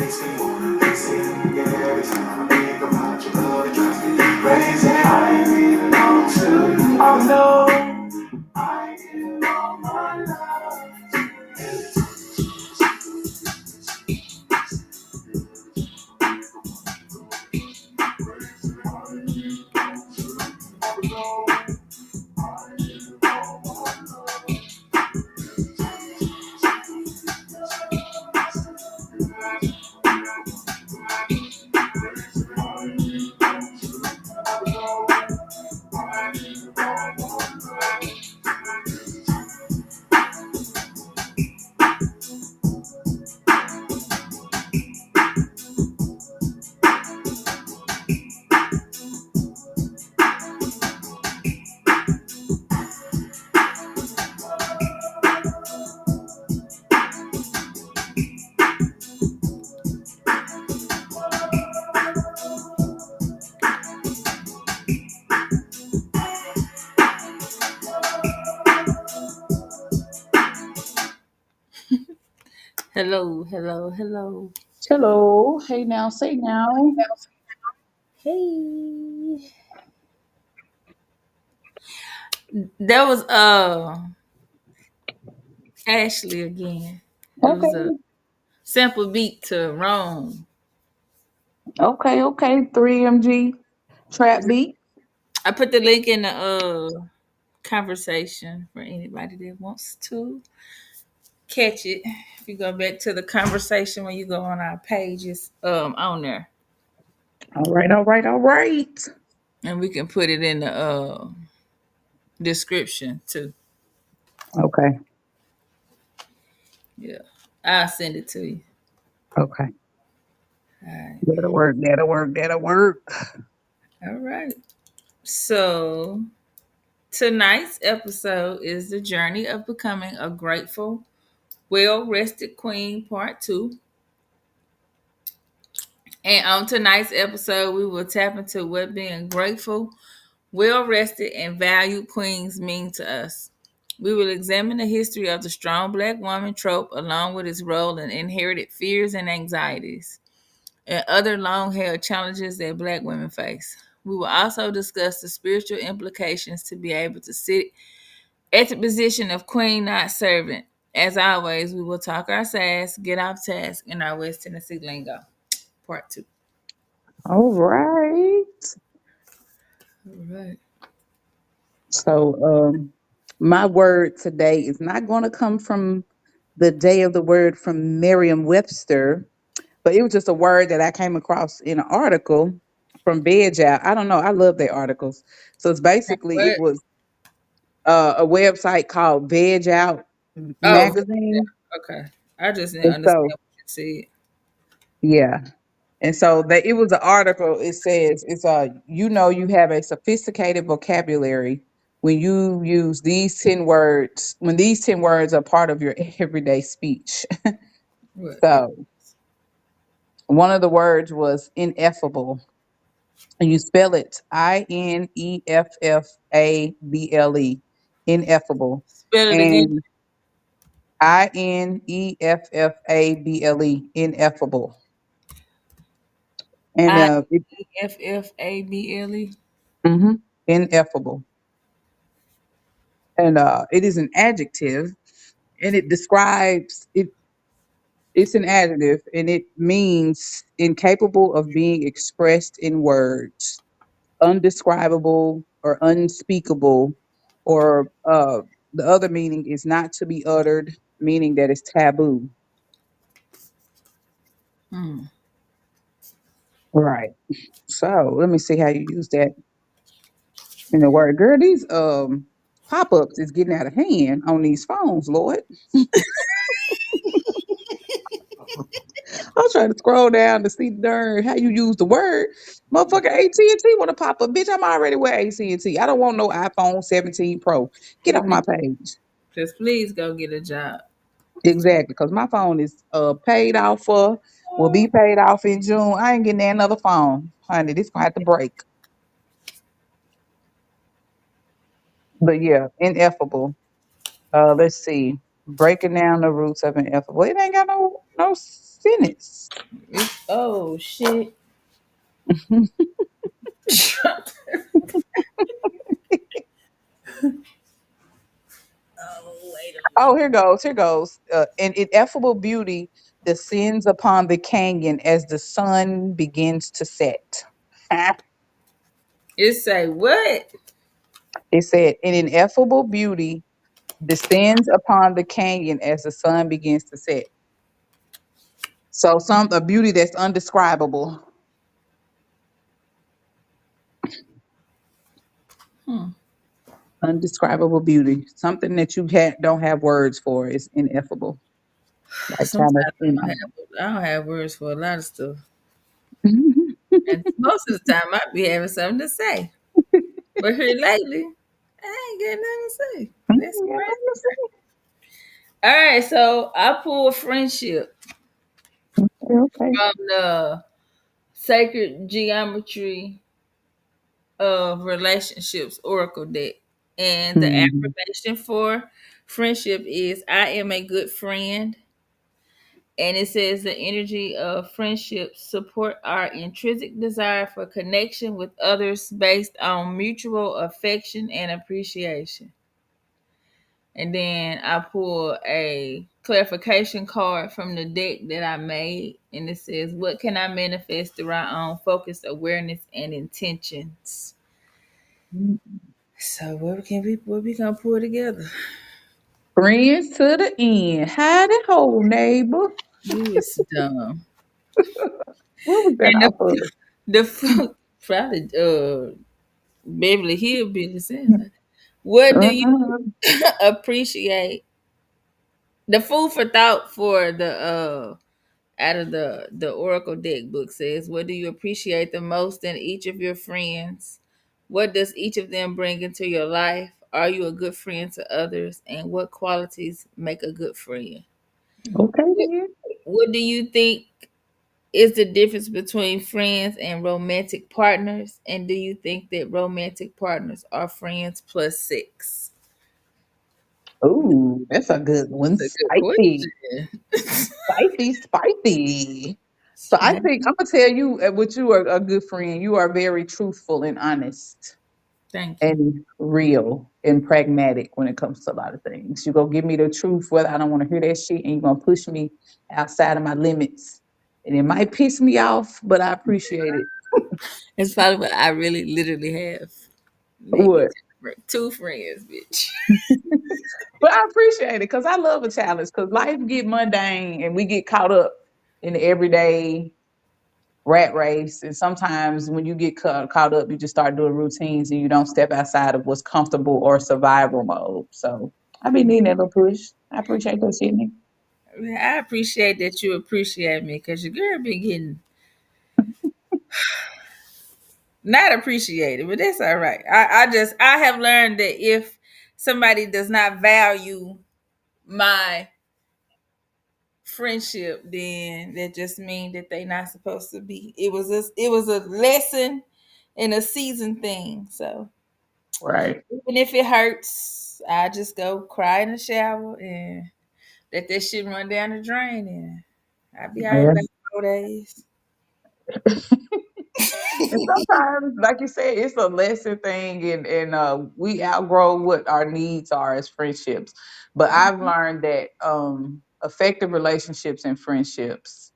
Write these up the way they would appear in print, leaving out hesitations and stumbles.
makes me wanna sing every time I think about your love. It drives me crazy. I belong to you. Oh no, I give all my love. Hello, hello, hello. Hello. Hey now, say now. Hey. That was Ashley again. It was a Okay. simple beat to Rome. Okay. 3MG trap beat. I put the link in the conversation for anybody that wants to catch it. If you go back to the conversation when you go on our pages on there. All right. And we can put it in the description too. Okay. Yeah. I'll send it to you. Okay. All right. That'll work. All right. So tonight's episode is the journey of becoming a grateful, well rested queen, part two. And on tonight's episode, we will tap into what being grateful, well rested, and valued queens mean to us. We will examine the history of the strong black woman trope along with its role in inherited fears and anxieties and other long held challenges that black women face. We will also discuss the spiritual implications to be able to sit at the position of queen, not servant. As always, we will talk our sass, get off task in our West Tennessee lingo. Part two. All right. All right. So my word today is not gonna come from the day of the word from Merriam Webster, but it was just a word that I came across in an article from Veg Out. I don't know. I love their articles. So it's basically it What? was a website called Veg Out Oh, magazine. okay. I just didn't And understand so what you said. yeah. And so that it was an article. It says it's you have a sophisticated vocabulary when you use these 10 words when these 10 words are part of your everyday speech. What? So one of the words was ineffable. And you spell it Ineffable. Ineffable. Spell it again. And Ineffable. Ineffable. And I it F F A B L E. ineffable. And it is an adjective, and it describes it. It's an adjective, and it means incapable of being expressed in words, undescribable or unspeakable, or the other meaning is not to be uttered, meaning that it's taboo. Hmm. Right. So let me see how you use that in the word. Girl, these pop-ups is getting out of hand on these phones, Lord. I'm trying to scroll down to see darn how you use the word. Motherfucker, AT&T want to pop up. Bitch, I'm already with AT&T. I don't want no iPhone 17 Pro. Get off my page. Just please go get a job. Exactly, because my phone is paid off for, will be paid off in June. I ain't getting that another phone. Honey, this gonna have to break. But yeah, ineffable. Let's see. Breaking down the roots of ineffable. It ain't got no sentence. Oh shit. Oh, wait a Oh, minute. here goes. Here goes. And ineffable beauty descends upon the canyon as the sun begins to set. It say what? It said, "An ineffable beauty descends upon the canyon as the sun begins to set." So, some a beauty that's undescribable. Hmm. Undescribable beauty. Something that you don't have words for is ineffable. Like Sometimes kind of, I don't have words for a lot of stuff. Mhm. And most of the time I be having something to say. But here lately, I ain't got nothing to say. That's Yeah, crazy. All right, so I pull friendship okay. from the Sacred Geometry of Relationships Oracle deck. And the Mhm. affirmation for friendship is I am a good friend. And it says the energy of friendship support our intrinsic desire for connection with others based on mutual affection and appreciation. And then I pull a clarification card from the deck that I made, and it says, "What can I manifest through our own focused awareness and intentions?" So what we gonna pull together? Friends to the end. Howdy ho, neighbor. You is dumb. What was that And off of? probably Beverly Hillbilly sound like. What do you Uh-uh. appreciate? The food for thought for the out of the Oracle deck book says, what do you appreciate the most in each of your friends? What does each of them bring into your life? Are you a good friend to others? And what qualities make a good friend? Okay What, then. what do you think is the difference between friends and romantic partners? And do you think that romantic partners are friends plus sex? Ooh, that's a good one. That's a good Spicy. question. Spicy, spicy. So I think I'm gonna tell you what you are a good friend. You are very truthful and honest Thank you. and real and pragmatic when it comes to a lot of things. You're gonna give me the truth whether I don't want to hear that shit, and you're gonna push me outside of my limits. And it might piss me off, but I appreciate it. It's probably what I really literally have. Maybe What? two friends, bitch. But I appreciate it because I love a challenge because life get mundane and we get caught up in the everyday rat race. And sometimes when you get caught up, you just start doing routines and you don't step outside of what's comfortable or survival mode. So I be needing that little push. I appreciate that, Sydney. I appreciate that you appreciate me because your girl been getting not appreciated, but that's all right. I have learned that if somebody does not value my friendship, then that just means that they not supposed to be. It was a lesson and a season thing. So Right. even if it hurts, I just go cry in the shower and let that shit run down the drain, and I'll be all right Yeah. about 4 days. And sometimes, like you said, it's a lesson thing, and we outgrow what our needs are as friendships. But I've learned that effective relationships and friendships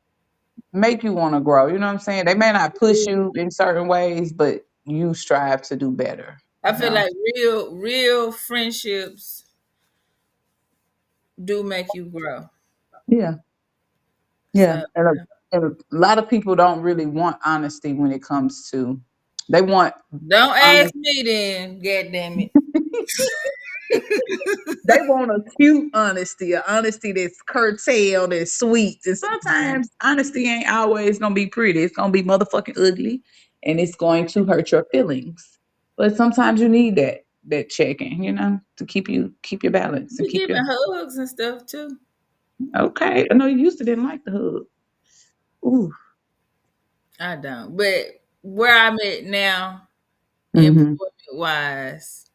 make you want to grow. You know what I'm saying? They may not push you in certain ways, but you strive to do better. I You feel know? like real friendships do make you grow. Yeah, yeah. So And a lot of people don't really want honesty when it comes to. They want don't ask honest. me then, god damn it. They want a cute honesty, a honesty that's curtailed and sweet. And sometimes honesty ain't always gonna be pretty. It's gonna be motherfucking ugly, and it's going to hurt your feelings. But sometimes you need that checking, to keep your balance and We keep your giving hugs and stuff too. okay. I know you used to didn't like the hug. Ooh. I don't. But where I'm at now, Mm-hmm. employment wise,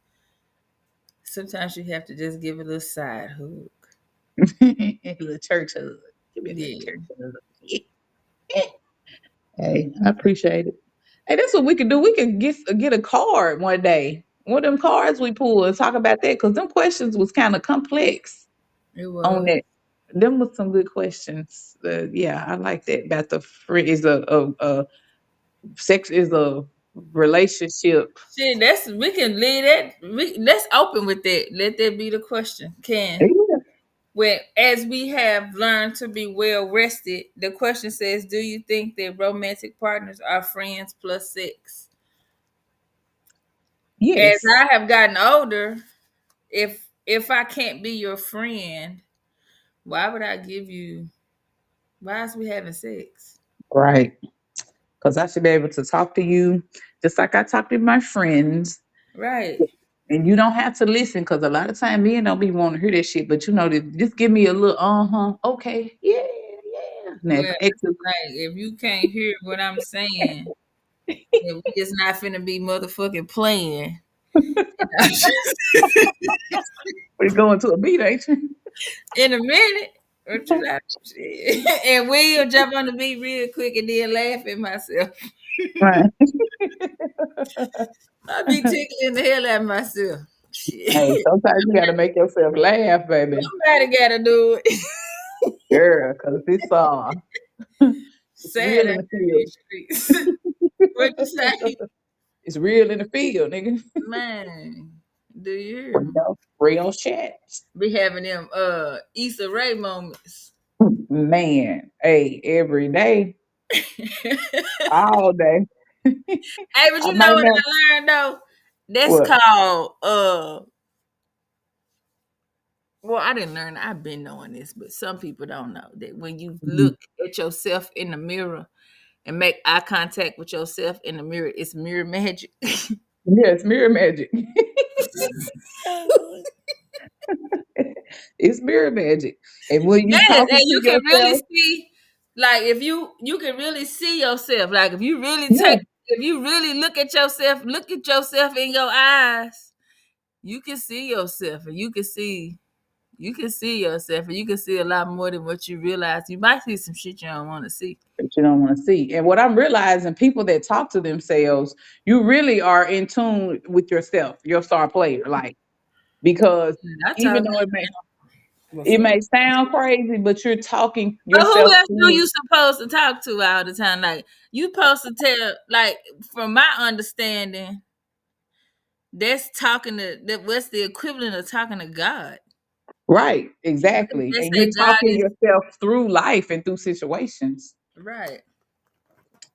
sometimes you have to just give a little side hug. A little church hug. Give me a little Yeah. church hug. Hey, I appreciate it. Hey, that's what we could do. We could get a card one day. One of them cards we pull and talk about that because them questions was kind of complex It on was. that. Them was some good questions. Yeah, I like that about the free is a sex is a relationship. Shit, that's we can leave that. Let's open with that. Let that be the question. Can Yeah, when as we have learned to be well rested, the question says, do you think that romantic partners are friends plus sex? As yes, I have gotten older, if I can't be your friend, why would I give you why is we having sex? right. Because I should be able to talk to you just like I talk to my friends. Right. And you don't have to listen because a lot of time men don't be wanting to hear that shit. But you know, just give me a little okay, yeah, yeah. Now, Well, like if you can't hear what I'm saying, then we just not finna be motherfucking playing. we're going to a beat, ain't you? In a minute. What you like? Shit. And we'll jump on the beat real quick and then laugh at myself. Right. I be tickling the hell out of myself. Hey, Shit. sometimes you got to make yourself laugh, baby, Somebody gotta do it. girl, because it's Sad real out in the in field. these streets. What you say? It's real in the field, nigga. Man, do you hear me? Real shit, Be having them Issa Rae moments. man. Hey, every day, all day. Hey, but I you know might what never. I learned though? That's What? called well, I didn't learn. I've been knowing this, but some people don't know that when you Mhm. look at yourself in the mirror and make eye contact with yourself in the mirror, it's mirror magic. Yeah, it's mirror magic. It's mirror magic. And when you Yes, talking and to you can really yourself, see, like if you can really see yourself. Like yeah, if you really look at yourself in your eyes, you can see yourself, and you can see yourself, and you can see a lot more than what you realize. You might see some shit you don't want to see. that you don't want to see. And what I'm realizing, people that talk to themselves, you really are in tune with yourself, your star player. Like, because I even talk though it before. may sound crazy, but you're talking But who yourself else do through. you supposed to talk to all the time? Like you supposed to tell, like from my understanding, that's talking to that. What's the equivalent of talking to God? Right, exactly. They And you're say God talking is yourself through life and through situations. right.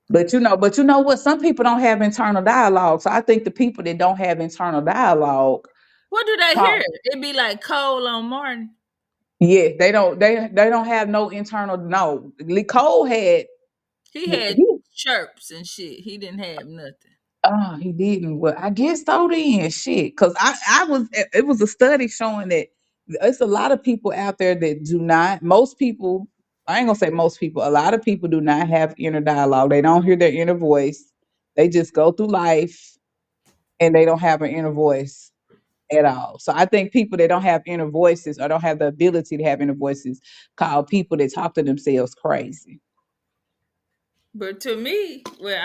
But you know what? Some people don't have internal dialogue. So I think the people that don't have internal dialogue, What do they talk. hear? It be like Cole on Martin. Yeah, they don't have no internal. No, Lee Cole had. He had He, chirps and shit. He didn't have nothing. oh, he didn't. Well, I guess so then, shit. Because I was, it was a study showing that it's a lot of people out there that do not. Most people, I ain't gonna say most people. A lot of people do not have inner dialogue. They don't hear their inner voice. They just go through life and they don't have an inner voice at all. So I think people that don't have inner voices or don't have the ability to have inner voices call people that talk to themselves crazy. But to me, well,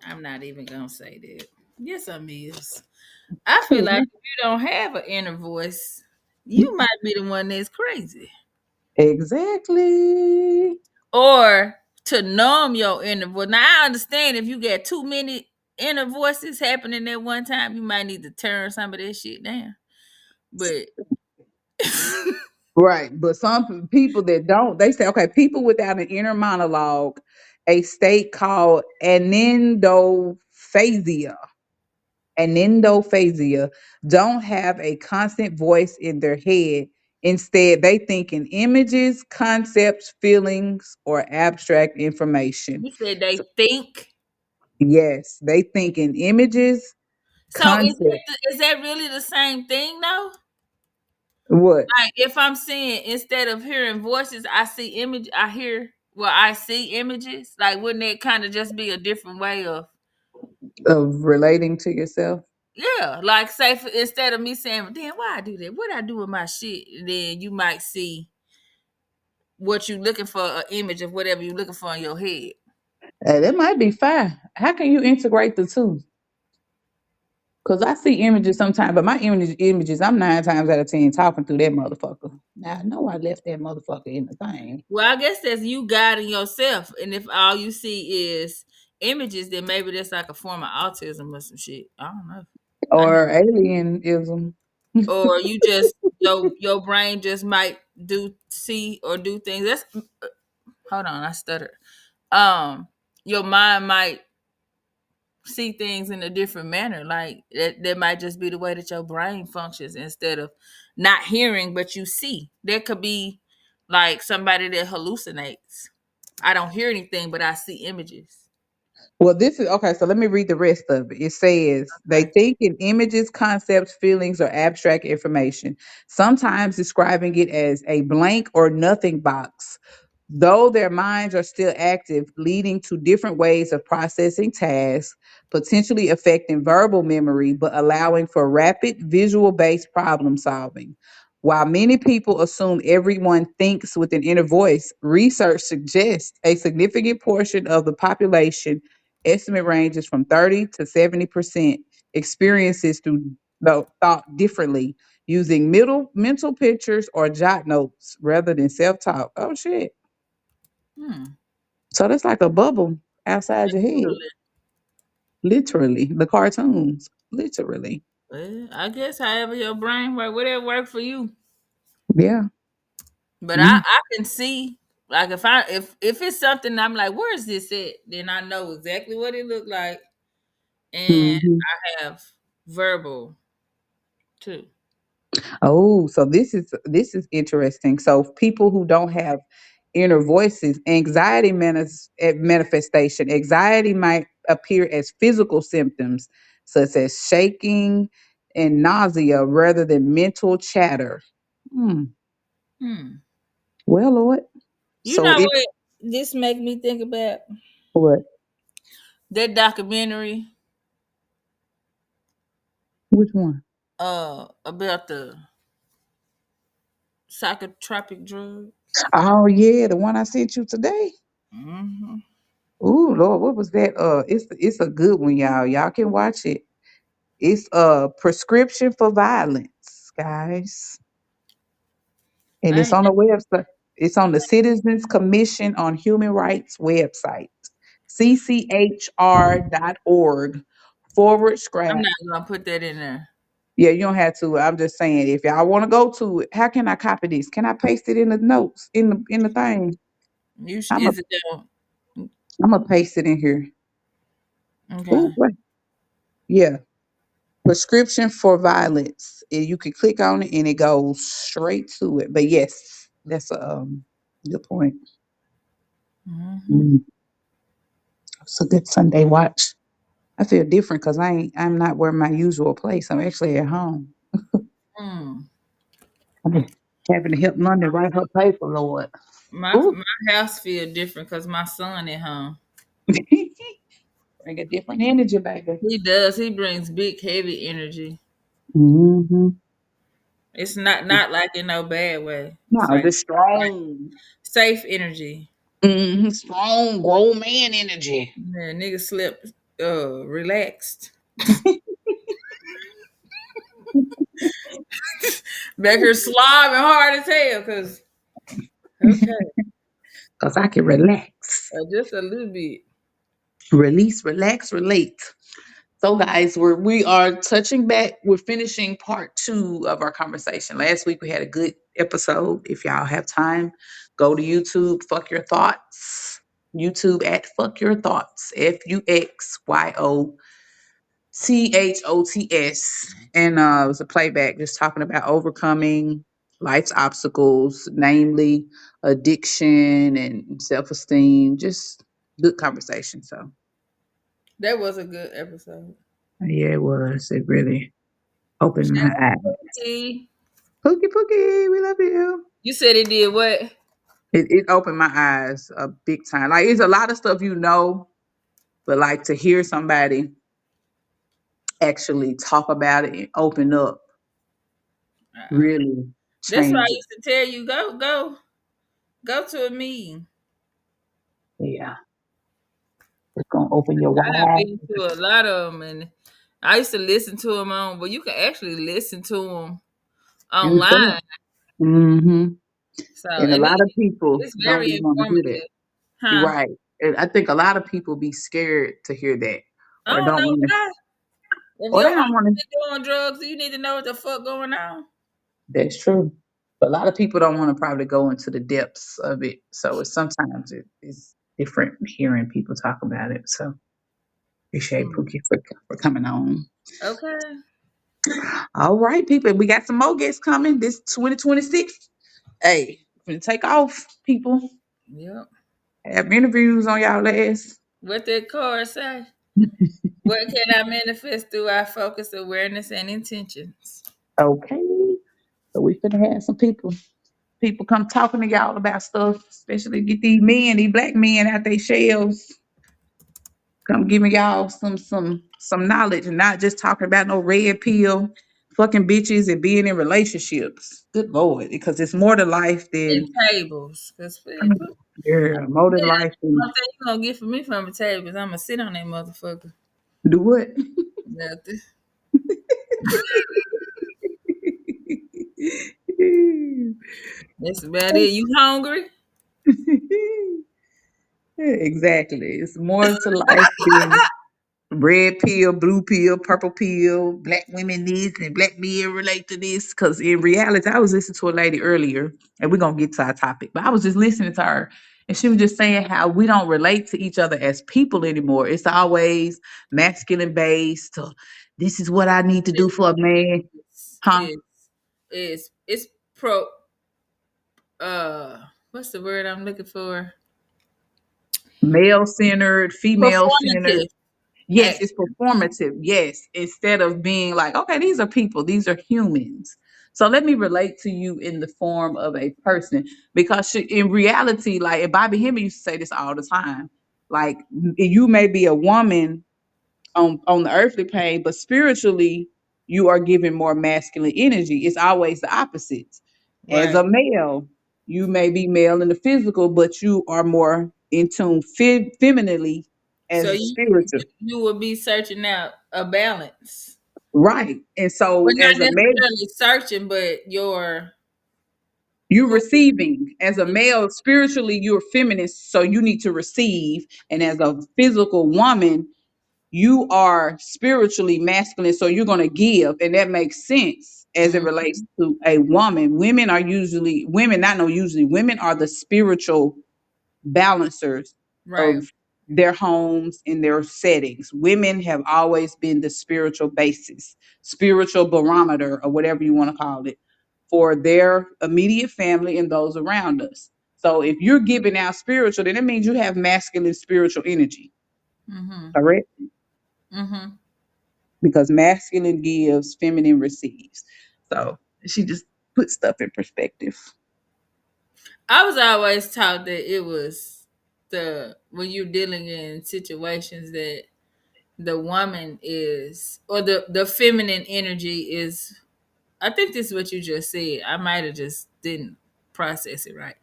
I'm not even gonna say that. Yes, I'm is. I feel like if you don't have an inner voice, you might be the one that's crazy. Exactly. Or to numb your inner voice. Now I understand if you get too many inner voices happening at one time, you might need to turn some of that shit down. But Right. But some people that don't, they say, okay, people without an inner monologue, a state called anendophasia, don't have a constant voice in their head. Instead, they think in images, concepts, feelings, or abstract information. you said So, they think. yes, they think in images, So concepts. is that really the same thing though? What? Like if I'm seeing instead of hearing voices, I see image. I hear well, I see images. Like wouldn't it kind of just be a different way of Of relating to yourself? yeah? Like say instead of me saying, "Damn, why I do that? What I do with my shit?" Then you might see what you looking for, an image of whatever you looking for in your head. That might be fine. How can you integrate the two? Because I see images sometimes, but my images, I'm 9 times out of 10 talking through that motherfucker. Now I know I left that motherfucker in the thing. Well, I guess that's you guiding yourself, and if all you see is images, then maybe that's like a form of autism or some shit. I don't know. I Or alienism. or you just your brain just might see or do things. That's hold on, I stuttered. Um, your mind might see things in a different manner. Like that might just be the way that your brain functions instead of not hearing, but you see. There could be like somebody that hallucinates. I don't hear anything, but I see images. Well, this is okay. So let me read the rest of it. It says they Okay. think in images, concepts, feelings, or abstract information, sometimes describing it as a blank or nothing box. Though their minds are still active, leading to different ways of processing tasks, potentially affecting verbal memory, but allowing for rapid visual based problem solving. While many people assume everyone thinks with an inner voice, research suggests a significant portion of the population, estimate ranges from 30 to 70%, experiences through thought differently using mental pictures or jot notes rather than self-talk. Oh shit. Hmm. So that's like a bubble outside your head. Literally. Literally. The cartoons. Literally. Well, I guess however your brain work, whatever work for you. Yeah. But I Mm-hmm. I can see like if it's something I'm like, where is this at? Then I know exactly what it looked like, and Mm-hmm. I have verbal too. Oh, so this is interesting. So people who don't have inner voices, manifestation. Anxiety might appear as physical symptoms such as shaking and nausea rather than mental chatter. Hmm. Hmm. Well, Lord. You So know it what? This make me think about what? that documentary Which one? about the psychotropic drug. Oh yeah, the one I sent you today. Hmm. Ooh, Lord, what was that? It's a good one, y'all. Y'all can watch it. It's a prescription for violence, guys. And I it's ain't, on a website. It's on the Citizens Commission on Human Rights website, cchr.org forward I'm scrap. not gonna put that in there. Yeah, you don't have to. I'm just saying, if y'all want to go to it, how can I copy this? Can I paste it in the notes in the thing? I'm a Is it down? I'm gonna paste it in here. Oh, Okay. wait. Yeah, prescription for violence. And you can click on it and it goes straight to it. But yes, that's a good point. Hmm. Mm, it's a good Sunday watch. I feel different because I'm not where my usual place. I'm actually at home. Hmm. I'm having to help London write her paper, Lord. Ooh. My house feel different because my son at home. Bring a different energy, baby. He does. He brings big, heavy energy. Hmm. It's not like in no bad way. It's No, like just strong. safe energy. Strong grown man energy. Yeah, nigga slept relaxed. Back here slobbing hard as hell, cause okay. Because I can relax. Just a little bit. Release, relax, relate. So, guys, we are touching back. We're finishing part 2 of our conversation. Last week we had a good episode. If y'all have time, go to YouTube. Fuck your thoughts. YouTube at Fuck Your Thoughts. FUXYOTHOTS. And it was a playback just talking about overcoming life's obstacles, namely addiction and self esteem. Just good conversation. So. That was a good episode. Yeah, it was. It really opened Shout my out eyes. to T. Pookie Pookie, we love you. You said it did what? It opened my eyes a big time. Like it's a lot of stuff but like to hear somebody actually talk about it and open up Uh-uh. really That's why I changes. used to tell you go to a meeting. Yeah. It's gonna open your I done wide. been to a lot of them, and I used to listen to them on. But you can actually listen to them Yourself. online. Hmm. So, And a and lot of people it's don't very be want to hear that. informative, You're huh? right. And I think a lot of people be scared to hear that, I or don't don't know want to, why. If or your they uncle don't want to. been doing drugs, you need to know what the fuck going on. That's true. But a lot of people don't want to probably go into the depths of it. So it's sometimes it's different hearing people talk about it. So appreciate Mm. Pookie for coming on. Okay. All right, people. We got some more guests coming this 2026. Hey, gonna take off, people. Yep. Have interviews on y'all ass. What that card say? What can I manifest through our focus, awareness, and intentions? Okay. So we finna have some people come talking to y'all about stuff, especially get these men, these black men out their shells. Come giving y'all some knowledge and not just talking about no red pill, fucking bitches and being in relationships. Good lord, because it's more to life And than tables. Because people, yeah, more than life than one thing you going to get from me from a table is I'm going to sit on that motherfucker. do what. Nothing. That's about it. You hungry? Exactly. It's more to life than red pill, blue pill, purple pill, black women this and black men relate to this. Because in reality, I was listening to a lady earlier, and we're gonna get to our topic, but I was just listening to her, and she was just saying how we don't relate to each other as people anymore. It's always masculine based. This is what I need to do for a man, huh? It's, it's pro, what's the word I'm looking for? Male centered, female centered. Performative. Yes, it's Actually. performative. Yes, instead of being like, okay, these are people, these are humans. So let me relate to you in the form of a person because in reality, like and Bobby Hemming used to say this all the time. Like you may be a woman on the earthly plane, but spiritually you are giving more masculine energy. It's always the opposites. As Right. a male, you may be male in the physical, but you are more in tune femininely So as a spiritual. you will be searching out a balance. Right. And But so as not a male, necessarily searching, but your you're who receiving. As a male, spiritually, you're feminist, so you need to receive. And as a physical woman, you are spiritually masculine, so you're going to give. And that makes sense as it mm, relates to a woman. Women are usually, women, not no usually, women are the spiritual balancers right. of their homes and their settings. Women have always been the spiritual basis, spiritual barometer, or whatever you want to call it, for their immediate family and those around us. So if you're giving out spiritual, then it means you have masculine spiritual energy, Mm-hmm. correct? Mm-hmm. Because masculine gives, feminine receives. So she just put stuff in perspective. I was always taught that it was the when you're dealing in situations that the woman is or the feminine energy is I think this is what you just said. I might have just didn't process it right.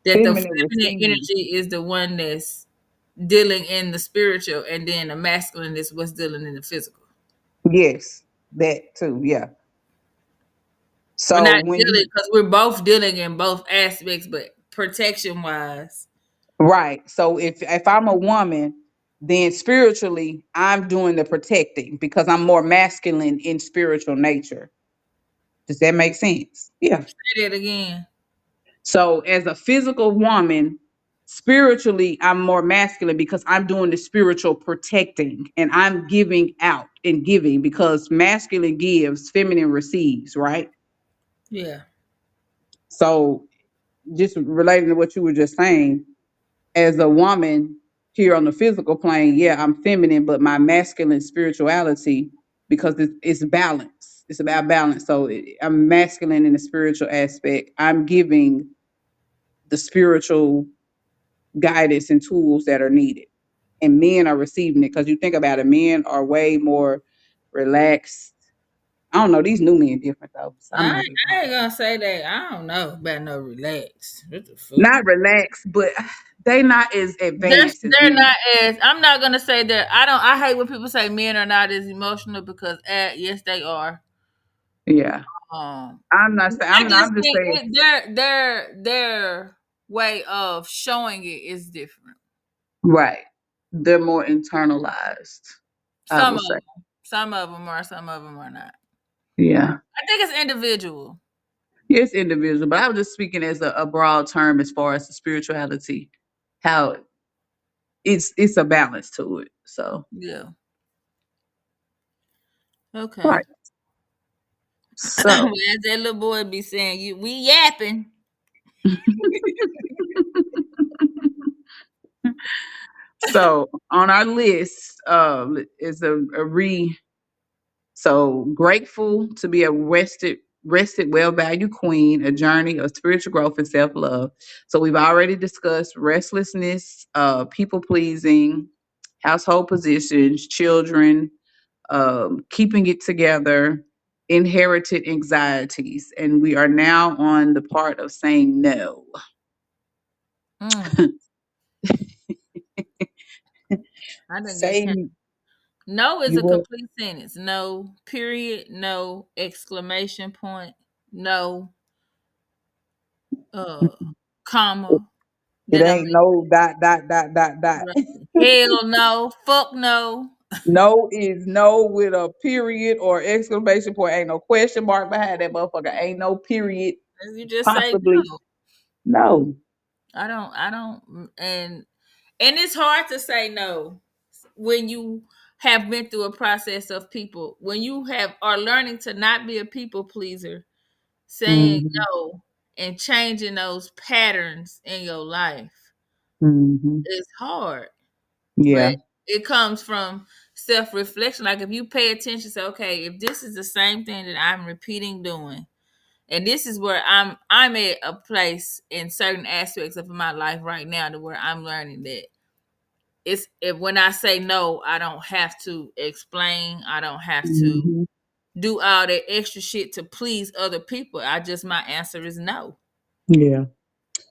That the Feminine feminine receives. energy is the one that's dealing in the spiritual and then the masculine is what's dealing in the physical. Yes, that too. Yeah. We're So not when dealing you because we're both dealing in both aspects, but protection wise. right. So if I'm a woman, then spiritually I'm doing the protecting because I'm more masculine in spiritual nature. Does that make sense? Yeah. Say that again. So as a physical woman, spiritually I'm more masculine because I'm doing the spiritual protecting and I'm giving out and giving because masculine gives, feminine receives, right? Yeah. So just relating to what you were just saying, as a woman here on the physical plane, yeah, I'm feminine, but my masculine spirituality, because it's balance. It's about balance. So I'm masculine in the spiritual aspect. I'm giving the spiritual guidance and tools that are needed. And men are receiving it because you think about it, men are way more relaxed. I don't know, these new men different though. So I I, might be I wrong. ain't gonna say that. I don't know about no relax. What the fuck? Not relaxed, but they not as They're advanced as they're men. not as. I'm not gonna say that. I hate when people say men are not as emotional because yes they are. Yeah. I'm not saying I just I'm just think saying their way of showing it is different. right. They're more internalized, I Some would of say. them, some of them are, some of them are not. Yeah. I think it's individual. Yes, individual, but I was just speaking as a broad term as far as the spirituality, how it's a balance to it. So Yeah. Okay. right. So As that little boy be saying, "You we yapping." so on our list is a re so grateful to be a rested, well valued queen, a journey of spiritual growth and self love. So we've already discussed restlessness, people pleasing, household positions, children, keeping it together, inherited anxieties, and we are now on the part of saying no. Mm, I didn't get count. Saying No is you a will. complete sentence. No period. No exclamation point. No uh comma. It Then I ain't make no dot dot dot dot dot. right. Hell no. Fuck no. No is no with a period or exclamation point. Ain't no question mark behind that motherfucker. Ain't no period. You just say Possibly no. no. I don't, and it's hard to say no when you have been through a process of people. When you have are learning to not be a people pleaser, saying Hmm. no and changing those patterns in your life Hmm. is hard. But Yeah. it comes from self-reflection. Like if you pay attention, say, okay, if this is the same thing that I'm repeating doing, and this is where I'm at a place in certain aspects of my life right now to where I'm learning that it's if when I say no, I don't have to explain. I don't have to Hmm. do all that extra shit to please other people. I just my answer is no. Yeah.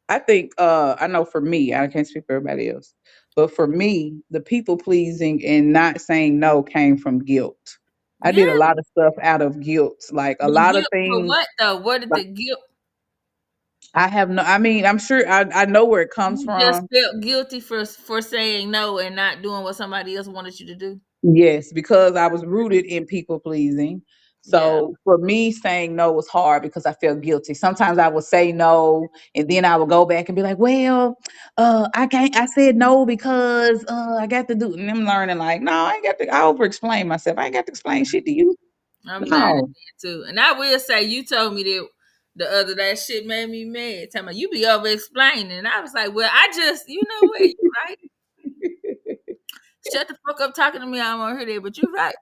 I think I know for me, I can't speak for everybody else, but for me, the people pleasing and not saying no came from guilt. I did a Yeah, lot of stuff out of guilt, like a but lot of guilt for things. what though? What did Like the guilt? I have no. I mean, I'm sure I know where it comes You just from. felt guilty for saying no and not doing what somebody else wanted you to do. Yes, because I was rooted in people pleasing. Yeah, So for me, saying no was hard because I felt guilty. Sometimes I would say no, and then I would go back and be like, "Well, I can't. I said no because I got to do." And I'm learning like, no, I ain't got to. I over explain myself. I ain't got to explain shit to you. I'm learning No, that too. And I will say, you told me that the other day shit made me mad. Tell me you be over explaining. And I was like, well, I just, you know what, you right. Shut the fuck up talking to me. I don't want to hear that, but you're right.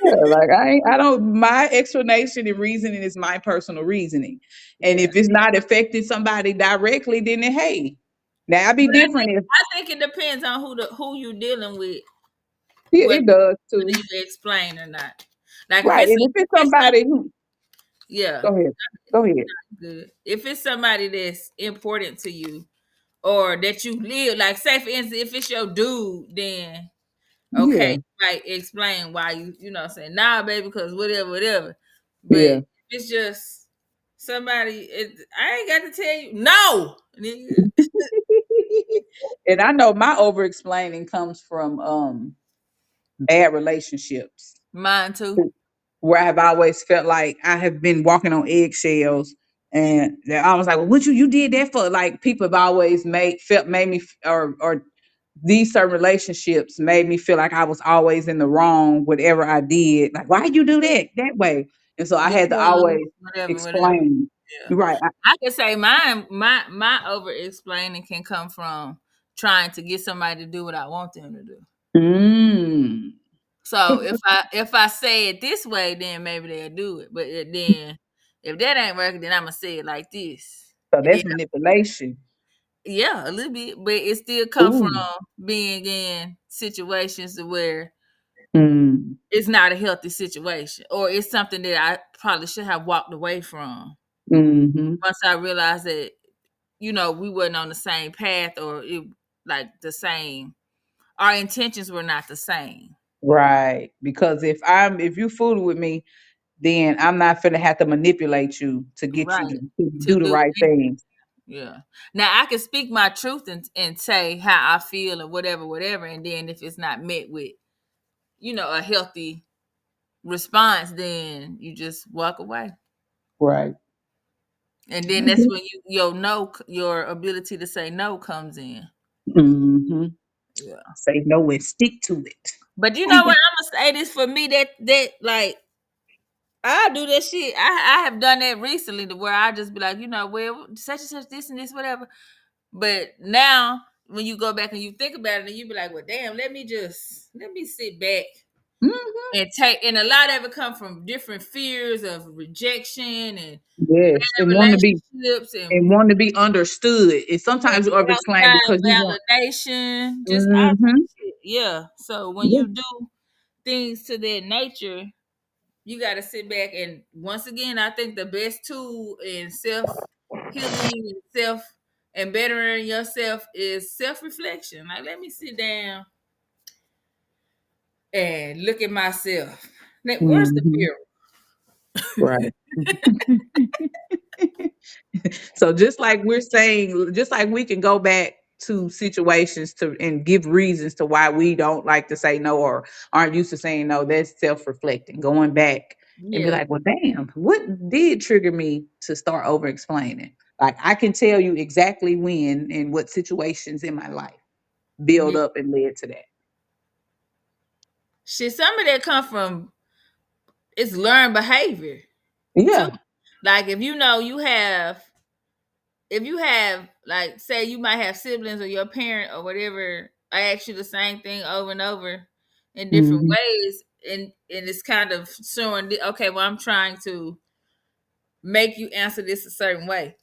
yeah, like I ain't, I don't. My explanation and reasoning is my personal reasoning, and Yeah. if it's not affecting somebody directly, then hey, now I be But different if I think it depends on who you dealing with, yeah, whether it does too. whether you explain or not. Like Right. And if if it's it's somebody who yeah, go ahead. Go ahead. good. If it's somebody that's important to you or that you live, like say for instance, if it's your dude, then okay, Yeah. right, explain why you know what I'm saying, nah, baby, because whatever, whatever. But Yeah. if it's just somebody, I ain't got to tell you no, nigga. And I know my over explaining comes from bad relationships Mine too. where I've always felt like I have been walking on eggshells and I was like, well, what you did that for? Like people have always made me or these certain relationships made me feel like I was always in the wrong, whatever I did. Like, why you do that way? And so I had to Before you, always whatever, whatever. explain. Yeah. Right. I could say mine, my over explaining can come from trying to get somebody to do what I want them to do. Mm. So if I say it this way, then maybe they'll do it. But then if that ain't working, then I'ma say it like this. So And then that's manipulation. yeah, a little bit, but it still come from Ooh. being in situations where Mm. it's not a healthy situation, or it's something that I probably should have walked away from. Mhm. Once I realized that we wasn't on the same path, or it like the same. Our intentions were not the same. Right. Because if you fooling with me, then I'm not finna have to manipulate you to get you Right. to To do the do right it. things. Yeah. Now I can speak my truth and say how I feel and whatever, whatever. And then if it's not met with, a healthy response, then you just walk away. Right. And then that's when your ability to say no comes in. Mm-hmm. Yeah. Say no and stick to it. But you know what? I'm gonna say this for me that like I do that shit. I have done that recently to where I just be like, well, such and such, this and this, whatever. But now when you go back and you think about it, and you be like, well, damn, let me sit back Mhm. and take. And a lot of it come from different fears of rejection and Yes, relationships and want to be understood. And sometimes you over explain outside because you want. validation, just all type Hmm. of shit. Yeah. So when Yeah. you do things to that nature, you got to sit back and once again, I think the best tool in self healing and self and bettering yourself is self reflection. Like, let me sit down and look at myself. Now, where's the Hmm. mirror? Right. So just like we're saying, just like we can go back to situations to and give reasons to why we don't like to say no or aren't used to saying no, that's self-reflecting, going back and be Yeah, like, well, damn, what did trigger me to start over explaining? Like I can tell you exactly when and what situations in my life build yeah. up and led to that. Shit, some of that come from it's learned behavior too. Yeah. Like if you have like say you might have siblings or your parent or whatever, I ask you the same thing over and over in different Hmm. ways, and it's kind of showing okay, well, I'm trying to make you answer this a certain way,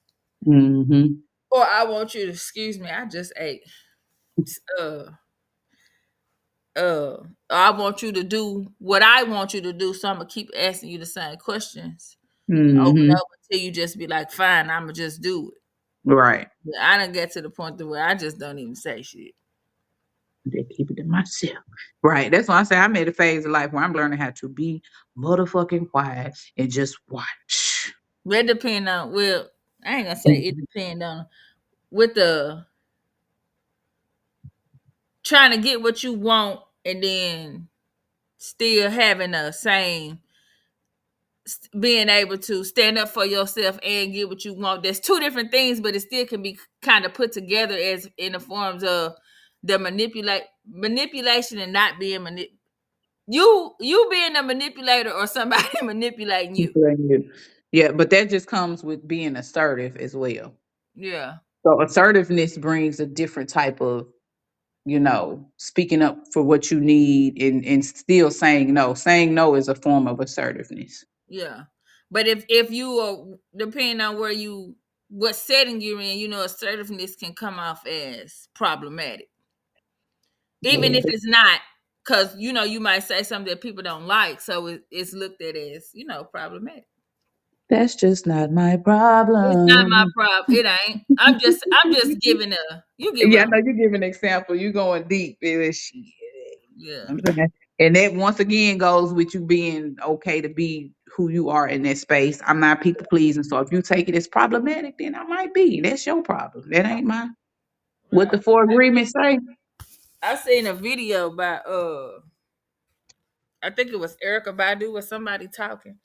Hmm. or I want you to excuse me, I just ate. Uh, I want you to do what I want you to do, so I'm gonna keep asking you the same questions over and Hmm. over until you just be like, fine, I'm gonna just do it. Right. But I don't get to the point to where I just don't even say shit. They keep it to myself. Right. That's why I say I'm at a phase of life where I'm learning how to be motherfucking quiet and just watch. It depend on I ain't gonna say it depend on with the trying to get what you want and then still having the same being able to stand up for yourself and get what you want. There's two different things, but it still can be kind of put together as in the forms of the manipulation and not being you being a manipulator or somebody manipulating you. Yeah, but that just comes with being assertive as well. Yeah, So assertiveness brings a different type of, speaking up for what you need and still saying no. Saying no is a form of assertiveness. yeah. But if you are depending on what setting you're in, assertiveness can come off as problematic. Even Yeah, if it's not, because you might say something that people don't like, so it's looked at as problematic. that's just not my It's not my problem. problem. It ain't. I'm just giving a you giving Yeah, I a know you give an example. You going deep. Shit. yeah, I'm saying. And that once again goes with you being okay to be who you are in that space. I'm not people pleasing. So if you take it as problematic, then I might be. That's your problem. That ain't mine. What the right. four agreements say? I seen a video by I think it was Erica Badu or somebody talking,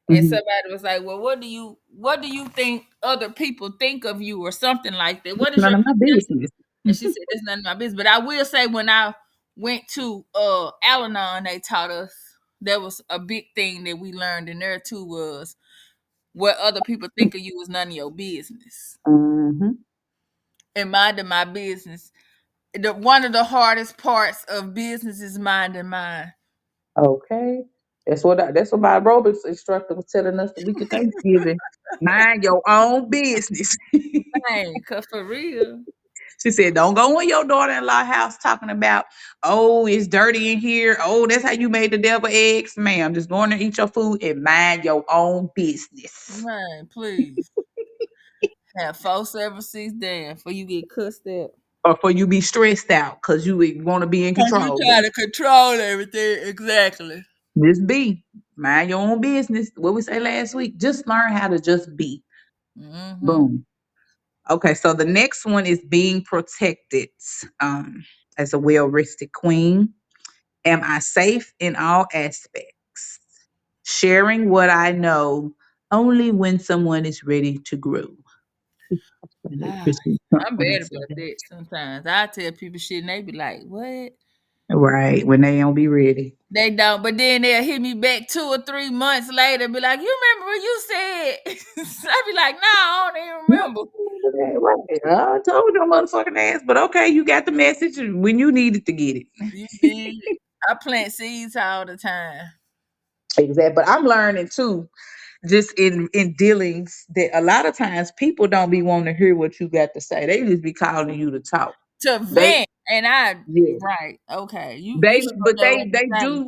and Mhm. somebody was like, "Well, what do you think other people think of you or something like that? What is None your of my perception?" business. And she said, "That's none of my business." But I will say, when I went to Al-Anon, they taught us that was a big thing that we learned in there too was what other people think of you is none of your business. Hmm. And minding my business. One of the hardest parts of business is minding mine. Okay. That's what my aerobics instructor was telling us the week of Thanksgiving. Mind your own business. Man, cause for real. She said, don't go in your daughter-in-law house talking about, oh, it's dirty in here. Oh, that's how you made the devil eggs. Ma'am, just go in there, eat your food, and mind your own business. Man, please. Have 4 7 6 damn before you get cussed out. or for you be stressed out because you want to be in Cause you control. try to control everything. Exactly. Just be. Mind your own business. What we say last week, just learn how to just be. Mm-hmm. Boom. Okay, so the next one is being protected. Um, as a well-rested queen. Am I safe in all aspects? Sharing what I know only when someone is ready to grow. I let Ah, Kristen Trump I'm when I bad say about that. that sometimes. I tell people shit and they be like, what? Right, when they don't be ready. They don't, but then they'll hit me back 2 or 3 months later and be like, you remember what you said? I be like, nah, I don't even No, remember. right. I told your motherfucking ass, but okay, you got the message when you needed to get it. You did. I plant seeds all the time. Exactly. But I'm learning too, just in dealings, that a lot of times people don't be wanting to hear what you got to say. They just be calling you to talk. To They vent. And I yeah. right, okay. You They sure but know what to say.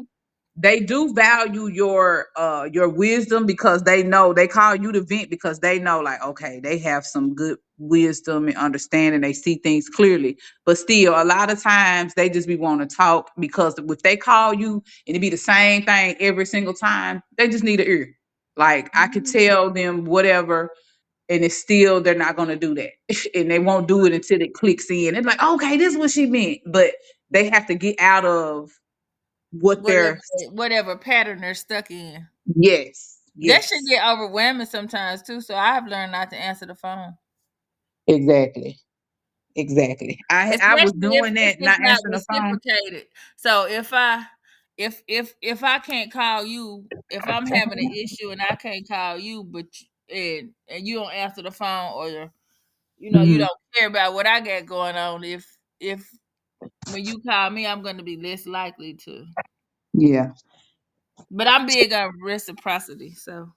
they do value your wisdom because they know they call you to vent because they know like okay they have some good wisdom and understanding, they see things clearly, but still a lot of times they just be wanting to talk because if they call you and it be the same thing every single time, they just need an ear. Like I could Mhm. tell them whatever and it's still they're not going to do that and they won't do it until it clicks in. It's like okay, this is what she meant, but they have to get out of what Whatever they're whatever pattern they're stuck in. yes, That should yes, get overwhelming sometimes too. So I have learned not to answer the phone. exactly, exactly. I was Especially doing if that, it's not not answering the phone. reciprocated. So if I can't call you, if I'm having an issue and I can't call you, but and you don't answer the phone or you Hmm. don't care about what I got going on, if when you call me, I'm gonna be less likely to. Yeah. But I'm big on reciprocity, so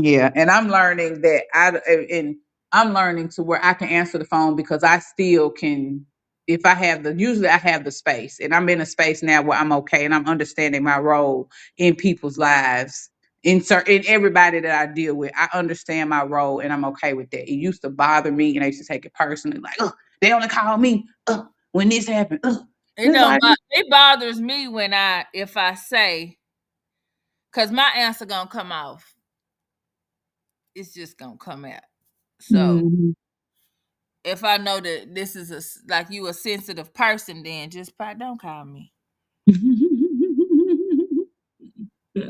Yeah, and I'm learning that and I'm learning to where I can answer the phone because I still can if I have the usually I have the space and I'm in a space now where I'm okay and I'm understanding my role in people's lives in everybody that I deal with. I understand my role and I'm okay with that. It used to bother me and I used to take it personally like, oh, they only call me when this happened. it It's don't like bo- it bothers me when I if I say because my answer gonna come off. It's just gonna come out. So mhm. if I know that this is like you a sensitive person, then just probably don't call me.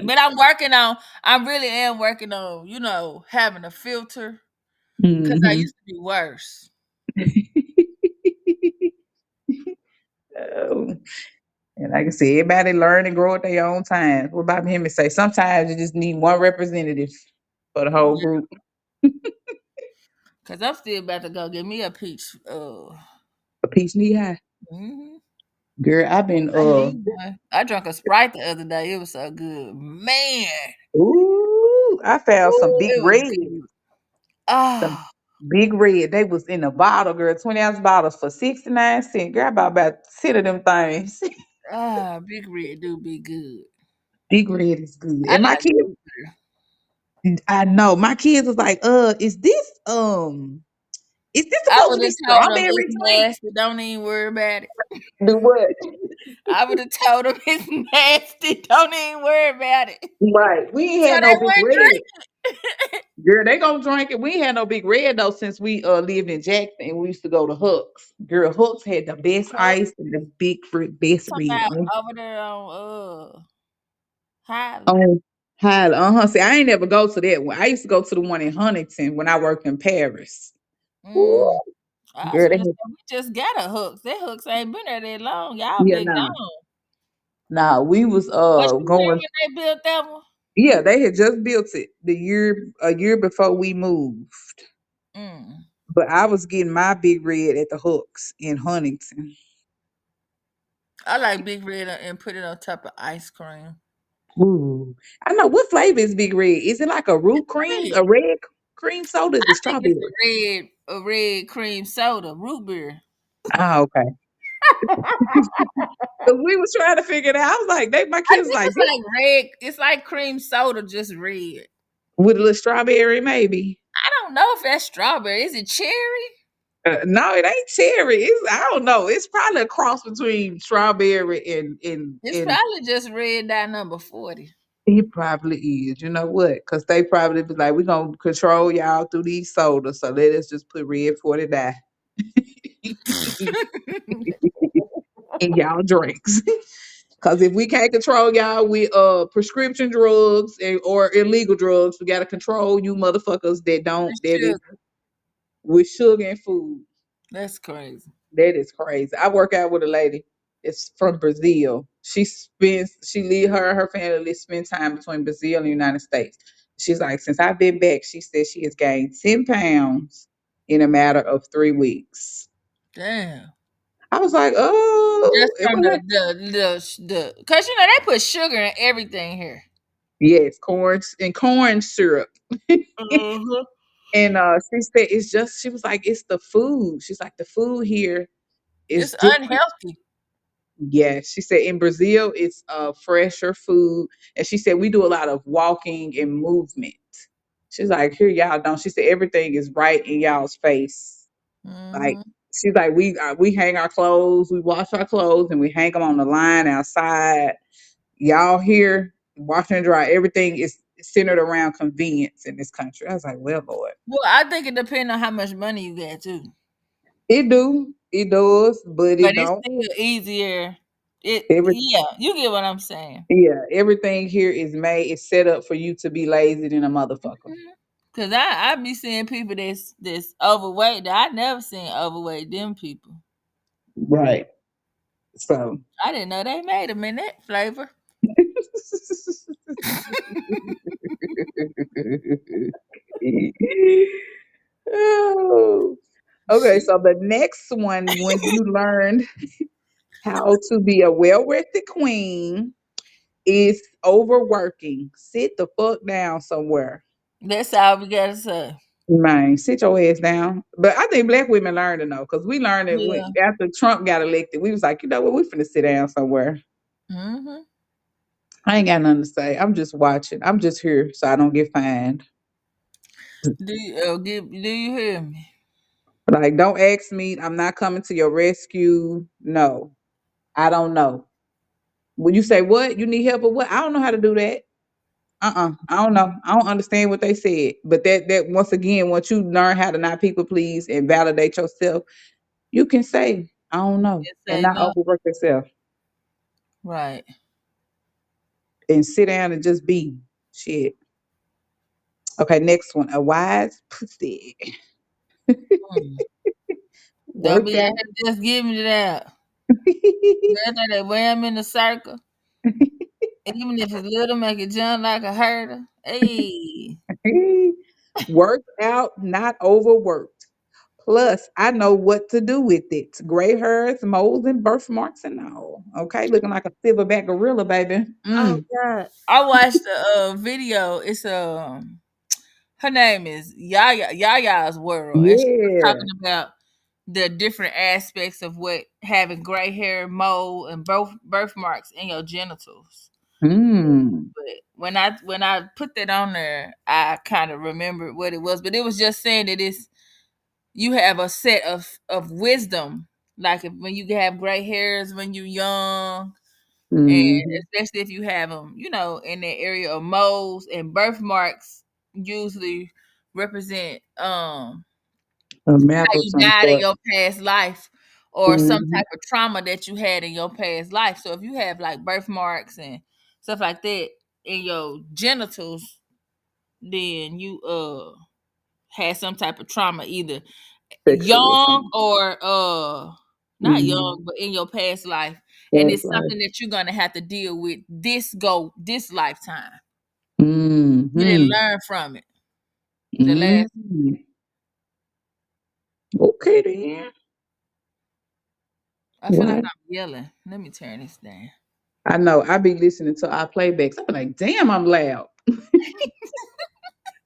But I really am working on, having a filter because I Mhm. used to be worse. Oh, and like I said, everybody learn and grow at their own time. What about him? And say sometimes you just need one representative for the whole group. Because I'm still about to go get me a peach. A peach knee high. Mhm. Girl, I've been I need one. I drank a Sprite the other day. It was so good. Man. ooh, I found some Ooh, big it was red. good. Some Ah, big red. They was in a bottle, girl, 20-ounce bottles for 69 cents. Girl, I bought about 10 of them things. Big Red do be good. Big red is good. I And my like kids, root beer. I know, my kids was like, is this I supposed to would be have told them strawberry it's drink? nasty. Don't even worry about it. Do what? I would have told them it's nasty. Don't even worry about it. Right. We ain't So had they no big wouldn't red. drink. Girl, they gonna drink it. We ain't had no big red though since we lived in Jackson and we used to go to Hooks. Girl, Hooks had the best Huh? ice and the best Talking red. about over there on Highland. Oh, Highland. Uh-huh. See, I ain't never go to that one. I used to go to the one in Huntington when I worked in Paris. Ooh, Mm. I was girl, they finna had, say we just got a hooks. That hooks ain't been there that long. Y'all yeah, been nah. gone. Nah, we was Was you there going. when they built that one? Yeah, they had just built it a year before we moved. Mm. But I was getting my big red at the Hooks in Huntington. I like Big Red and put it on top of ice cream. Ooh. I know what flavor is Big Red. Is it like a root cream, Red. a red cream soda? Is I it think it's strawberry? a red cream soda, root beer. Ah, okay. Because we was trying to figure it out. I was like, my I kids was think like it's this like red. It's like cream soda, just red. with a little strawberry, maybe. don't know if that's strawberry. Is it cherry? No, it ain't cherry. I don't know. It's probably a cross between strawberry It's and probably just red dye number 40. it probably is. You know what? Because they probably be like, we're gonna control y'all through these sodas, so let us just put red 40 dye in y'all drinks. Because if we can't control y'all with prescription drugs or illegal drugs, we gotta control you motherfuckers that don't With that is sugar. with sugar and food. That's crazy. That is crazy. I work out with a lady. It's from Brazil. She leave her and her family spend time between Brazil and the United States. She's like, since I've been back, she said she has gained 10 pounds in a matter of 3 weeks. Damn. I was like, Just oh, it from was like, the cause they put sugar in everything here. yes, corn syrup. Uh-huh. And she said it's just she was like, it's the food. She's like, the food here is It's different. unhealthy. Yes, she said in Brazil it's fresher food, and she said we do a lot of walking and movement. She's like, here y'all don't. She said everything is right in y'all's face. Like Hmm. she's like, we hang our clothes, we wash our clothes, and we hang them on the line outside. Y'all here washing and dry. Everything is centered around convenience in this country. I was like, well, Lord, Well, I think it depends on how much money you got too. it does, but But it it's don't. still easier. Every Yeah, you get what I'm saying. Yeah, everything here is made. It's set up for you to be lazy than a motherfucker. Cause I be seeing people that's overweight that I never seen overweight them people. Right. So I didn't know they made them in that flavor. oh. Okay, Shit. so the next one, when you learned how to be a well-rested queen, is overworking. Sit the fuck down somewhere. That's all we gotta say. Man, sit your ass down. But I think black women learned to know because we learned it when Yeah. after Trump got elected. We was like, you know what, we finna sit down somewhere. Hmm. I ain't got nothing to say. I'm just watching. I'm just here so I don't get fined. Do you hear me? Like, don't ask me. I'm not coming to your rescue. No, I don't know. When you say what you need help or what, I don't know how to do that. I don't know. I don't understand what they said. But that once again, once you learn how to not people please and validate yourself, you can say I don't know Just and say not no. overwork yourself Right. and sit down and just be shit. Okay, next one. A wise pussy. Mm. Don't Work be out out. here just giving it out. Whether they wear them in the circle, even if it's little, make it jump like a hurdle. Hey, Work out, not overworked. Plus, I know what to do with it. Gray hairs, moles, and birthmarks and all. Okay, looking like a silverback gorilla, baby. oh Mm. god, I watched the video. It's her name is Yaya's World, and she was Yeah. talking about the different aspects of what having gray hair, mole, and both birthmarks in your genitals. Mm. But when I put that on there, I kind of remembered what it was. But it was just saying that it's you have a set of wisdom, like if, when you have gray hairs when you're young, and Mm. especially if you have them, in the area of moles and birthmarks, usually represent A map how of you some died in sort. your past life or some Mm. type of trauma that you had in your past life. So if you have like birthmarks and stuff like that in your genitals, then you had some type of trauma, either Sexual young trauma. or not Mm. young, but in your past life. And That's it's like. something that you're gonna have to deal with this lifetime. You didn't Mm-hmm. learn from it. The last Mm. Okay then. I feel like What? I'm yelling. Let me turn this down. I know. I be listening to our playbacks. I be like, damn, I'm loud.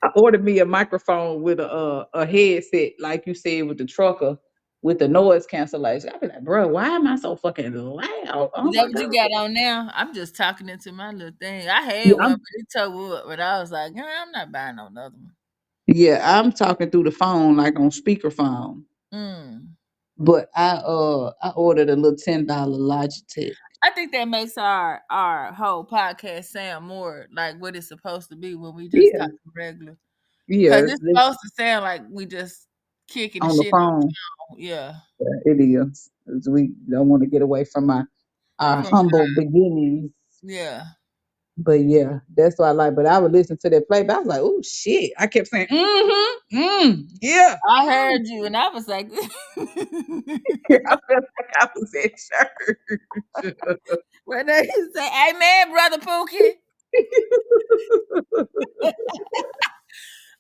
I ordered me a microphone with a headset, like you said, with the trucker, with the noise cancellation. I be like, bro, why am I so fucking loud? Is Oh that my what you god. got on now? I'm just talking into my little thing. I had Yeah, one, but it tore up. But I was like, I'm not buying no another one. Yeah, I'm talking through the phone like on speakerphone. Mm. But I ordered a little $10 Logitech. I think that makes our whole podcast sound more like what it's supposed to be when we just Yeah, talk regular. Cause yeah, it's supposed to sound like we just kicking the on the shit phone. on. Yeah. Yeah, it is. 'Cause we don't want to get away from our From humble beginnings. yeah. But yeah, that's what I like. But I would listen to that play, but I was like, oh shit. I kept saying, mm-hmm, yeah. I heard you and I was like I felt like I was at church. when they say, Amen, brother Pookie.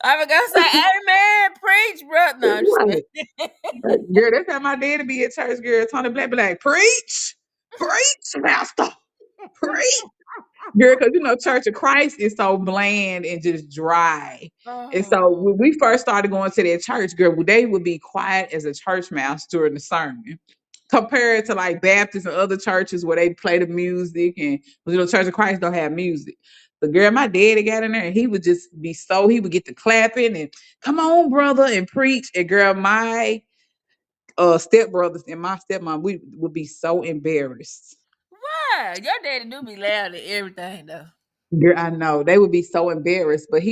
I was gonna say, Amen, preach, brother. No, I'm just Right. kidding. Girl, that's how my daddy be at church, girl. Tony Black be like, preach, master, preach. Girl, because Church of Christ is so bland and just dry. And so Oh, when we first started going to that church, girl, they would be quiet as a church mouse during the sermon. Compared to like Baptists and other churches where they play the music and Church of Christ don't have music. But girl, my daddy got in there and he would just be he would get to clapping and come on, brother, and preach. And girl, my stepbrothers and my stepmom, we would be so embarrassed. why? Your daddy do be loud at everything though. Girl, I know they would be so embarrassed, but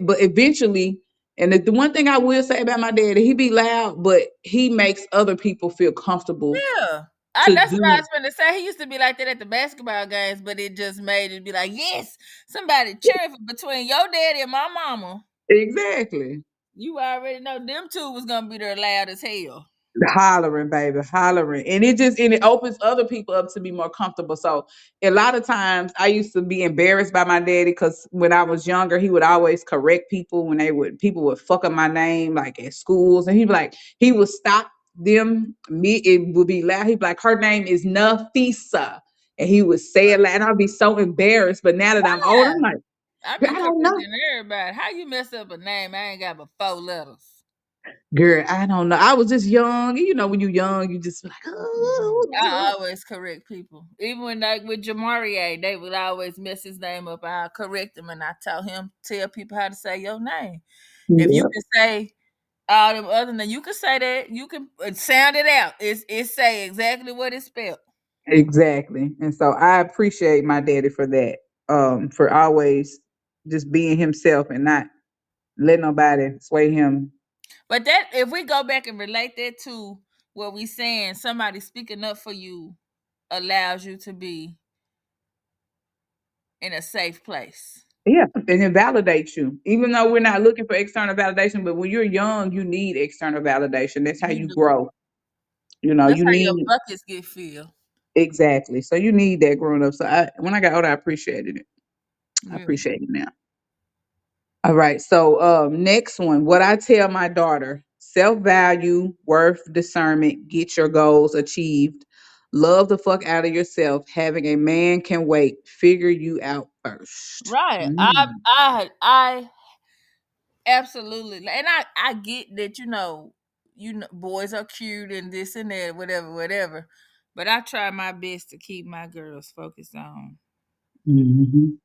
but eventually, and the one thing I will say about my daddy, he be loud, but he makes other people feel comfortable Yeah. to That's what I do was going to say. He used to be like that at the basketball games, but it just made it be like, yes, somebody cheering for between your daddy and my mama. exactly. You already know them two was gonna be there loud as hell. Hollering, baby, hollering. And it opens other people up to be more comfortable. So a lot of times I used to be embarrassed by my daddy because when I was younger, he would always correct people when people would fuck up my name, like at schools. And he would stop them. It would be loud. He'd be like, her name is Nafisa. And he would say it loud. And I'd be so embarrassed. But now that I'm older, Yeah. I'm like, I "Girl, be I don't know. correcting everybody. How you mess up a name? I ain't got but 4 letters. Girl, I don't know. I was just young. When you're young, you just like, I oh. always correct people. Even when like with Jamarie, they would always mess his name up. I correct him and I tell people how to say your name. If you Yeah. can say all them other than you can say that, you can sound it out. It say exactly what it's spelled. Exactly. And so I appreciate my daddy for that. For always just being himself and not let nobody sway him. But that if we go back and relate that to what we saying, somebody speaking up for you allows you to be in a safe place. Yeah. And it validates you. Even though we're not looking for external validation, but when you're young, you need external validation. That's how You you do. grow. That's You how your need buckets get filled. exactly. So you need that growing up. So when I got older, I appreciated it. I Yeah. appreciate it now. All right. So next one, what I tell my daughter, self-value, worth, discernment, get your goals achieved. Love the fuck out of yourself. Having a man can wait. Figure you out first. Right. Mm. I absolutely and I get that boys are cute and this and that, whatever, whatever. But I try my best to keep my girls focused on Mhm.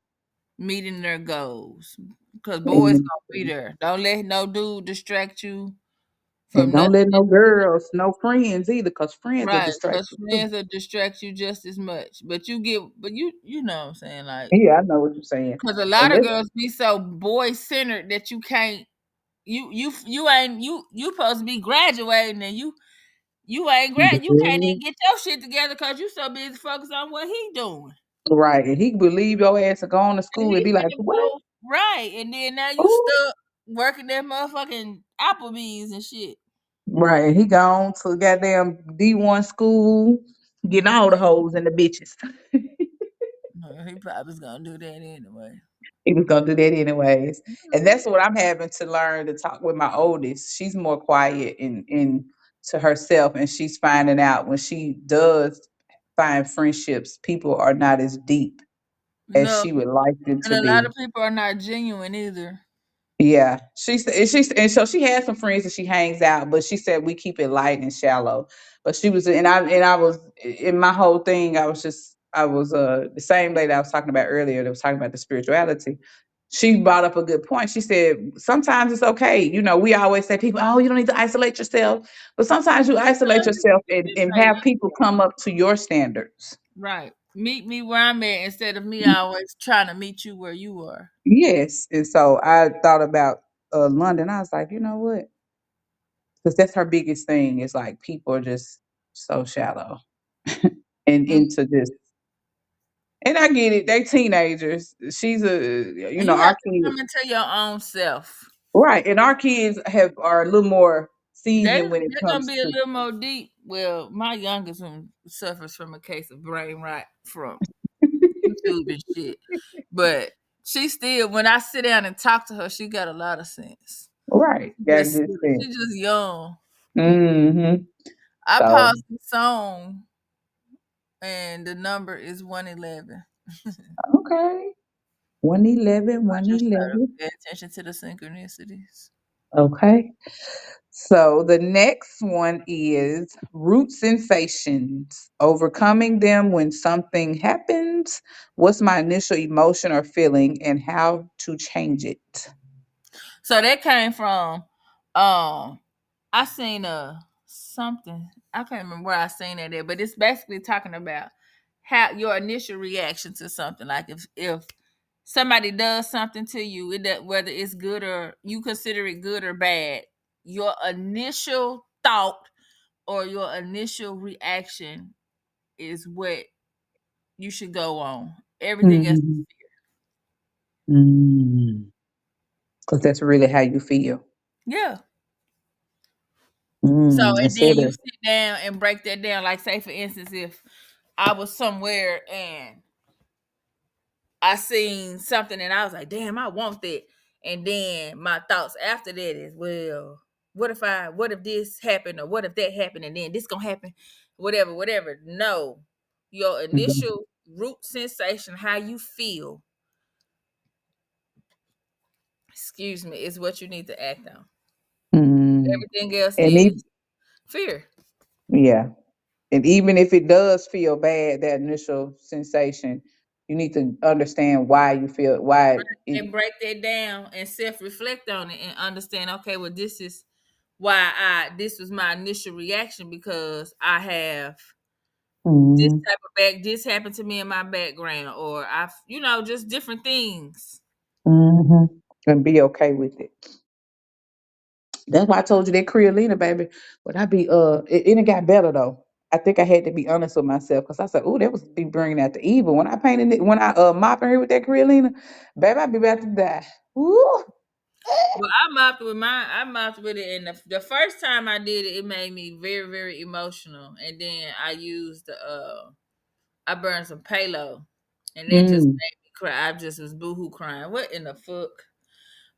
meeting their goals. Because boys Amen. gonna be there. Don't let no dude distract you And from don't nothing. let no girls, no friends either, because friends are Right. Because distracted too. friends will distract you just as much. But you know what I'm saying? Like, Yeah, I know what you're saying. because a And lot of let's girls be so boy centered that you can't you ain't you supposed to be graduating and you ain't you can't even get your shit together because you so busy focused on what he doing. right. And he could leave your ass to go on to And school and he be like, finna what? go right. And then now you Ooh. stuck working that motherfucking Applebee's and shit. Right. And he gone to goddamn D1 school, getting all the Mhm. hoes and the bitches. No, he probably was gonna do that anyway. He was gonna do that anyways. And Mhm. that's what I'm having to learn to talk with my oldest. She's more quiet and to herself, and she's finding out when she does find friendships, people are not as deep as No, she would like them and to a lot be. of people are not genuine either. Yeah, and so she has some friends that she hangs out, but she said we keep it light and shallow. But she was, and I was in my whole thing. I was the same lady I was talking about earlier that was talking about the spirituality. she brought up a good point. She said sometimes it's okay. We always say people, oh, you don't need to isolate yourself, but sometimes you isolate yourself You and, can and say have like people come up to your standards. right. Meet me where I'm at instead of me always trying to meet you where you are. Yes, and so I thought about London. I was like, you know what? Because that's her biggest thing. Is like people are just so shallow and Mm. into this. And I get it. They teenagers. She's And you have our to kids, come into your own self. right? And our kids are a little more They seasoned when it they're gonna comes be a to. little more deep. Well, my youngest one suffers from a case of brain rot from YouTube and shit. But she still, when I sit down and talk to her, she got a lot of sense. Right. That Just just it. she's just young. Mm-hmm. I So paused the song and the number is 111. okay. 111, I just try to 111. pay attention to the synchronicities. Okay. So the next one is root sensations, overcoming them when something happens. What's my initial emotion or feeling and how to change it? So that came from um I seen something. I can't remember where I seen it at, but it's basically talking about how your initial reaction to something. Like if somebody does something to you, whether it's good or you consider it good or bad, your initial thought or your initial reaction is what you should go on. Everything else. Mm-hmm. Mm. Because that's really how you feel. Yeah. So and then Instead you of, sit down and break that down. Like say for instance, if I was somewhere and I seen something and I was like, damn, I want that. And then my thoughts after that is, well, what if this happened or what if that happened and then this gonna happen? Whatever, whatever. No. Your initial root sensation, how you feel, excuse me, is what you need to act on. mm, Everything else and is fear. yeah. And even if it does feel bad, that initial sensation, you need to understand why you feel why it. And break that down and self-reflect on it and understand, okay, well, this is why I this was my initial reaction because I have this Mhm, type of back this happened to me in my background or I've just different things. mhm, and be okay with it. That's why I told you that Creolina, baby. But I be it got better though. I think I had to be honest with myself because I said, "Oh, that was be bringing out the evil." When I painted it, when I mopping her with that Creolina, baby, I be about to die. Ooh. Well, I mopped with it and the first time I did it, it made me very, very emotional. And then I used I burned some palo and that just Mm, made me cry. I just was boohoo crying. What in the fuck?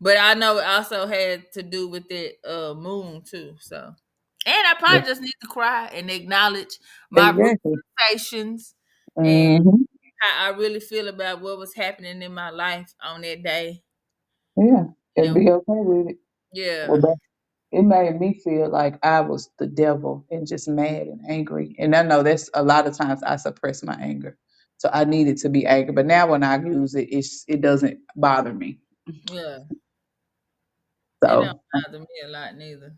But I know it also had to do with that moon too. So and I yeah, probably just need to cry and acknowledge my root exactly. sensations and Hmm. how I really feel about what was happening in my life on that day. Yeah, and And be okay with it. yeah, Well, it made me feel like I was the devil and just mad and angry. And I know that's a lot of times I suppress my anger. So I needed to be angry. But now when I use it, it doesn't bother me. yeah. It don't So bother me a lot neither.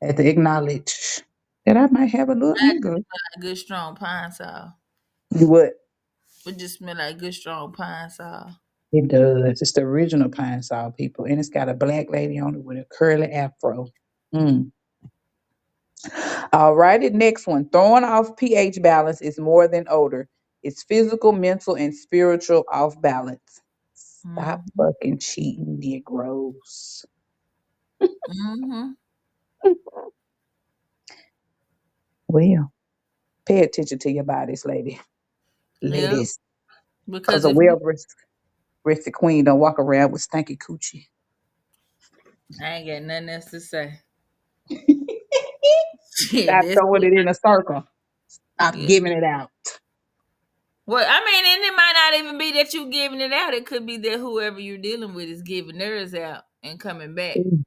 I had to acknowledge that I might have a little I anger. just smell like good strong pine saw. You what? It just smell like good strong pine saw. It does. It's the original pine saw people. And it's got a black lady on it with a curly afro. Mm. All righty, next one. Throwing off pH balance is more than odor. It's physical, mental, and spiritual off balance. Stop Mm-hmm. fucking cheating, Negroes. Mm-hmm. Well, pay attention to your bodies, Yep. ladies. Because Because a if you well-rested queen don't walk around with stanky coochie. I ain't got nothing else to say. Shit, Stop this throwing it in a circle. Stop yeah. giving it out. Well, I mean, and it might not even be that you giving it out. It could be that whoever you're dealing with is giving theirs out and coming back. Mm.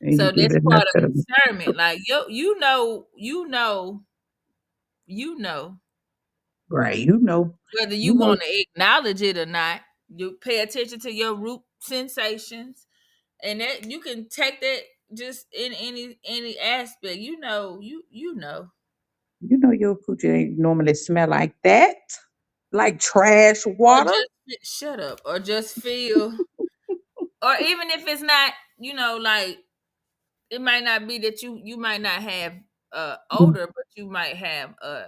And you So give that's it enough part to of them. discernment. Like you know Right. You know. whether you You know. want to acknowledge it or not. You pay attention to your root sensations, and that you can take that just in any aspect. You know, You know your coochie ain't normally smell like that, like trash or water. just shut up, or just feel, or even if it's not, like it might not be that you might not have odor, but you might have a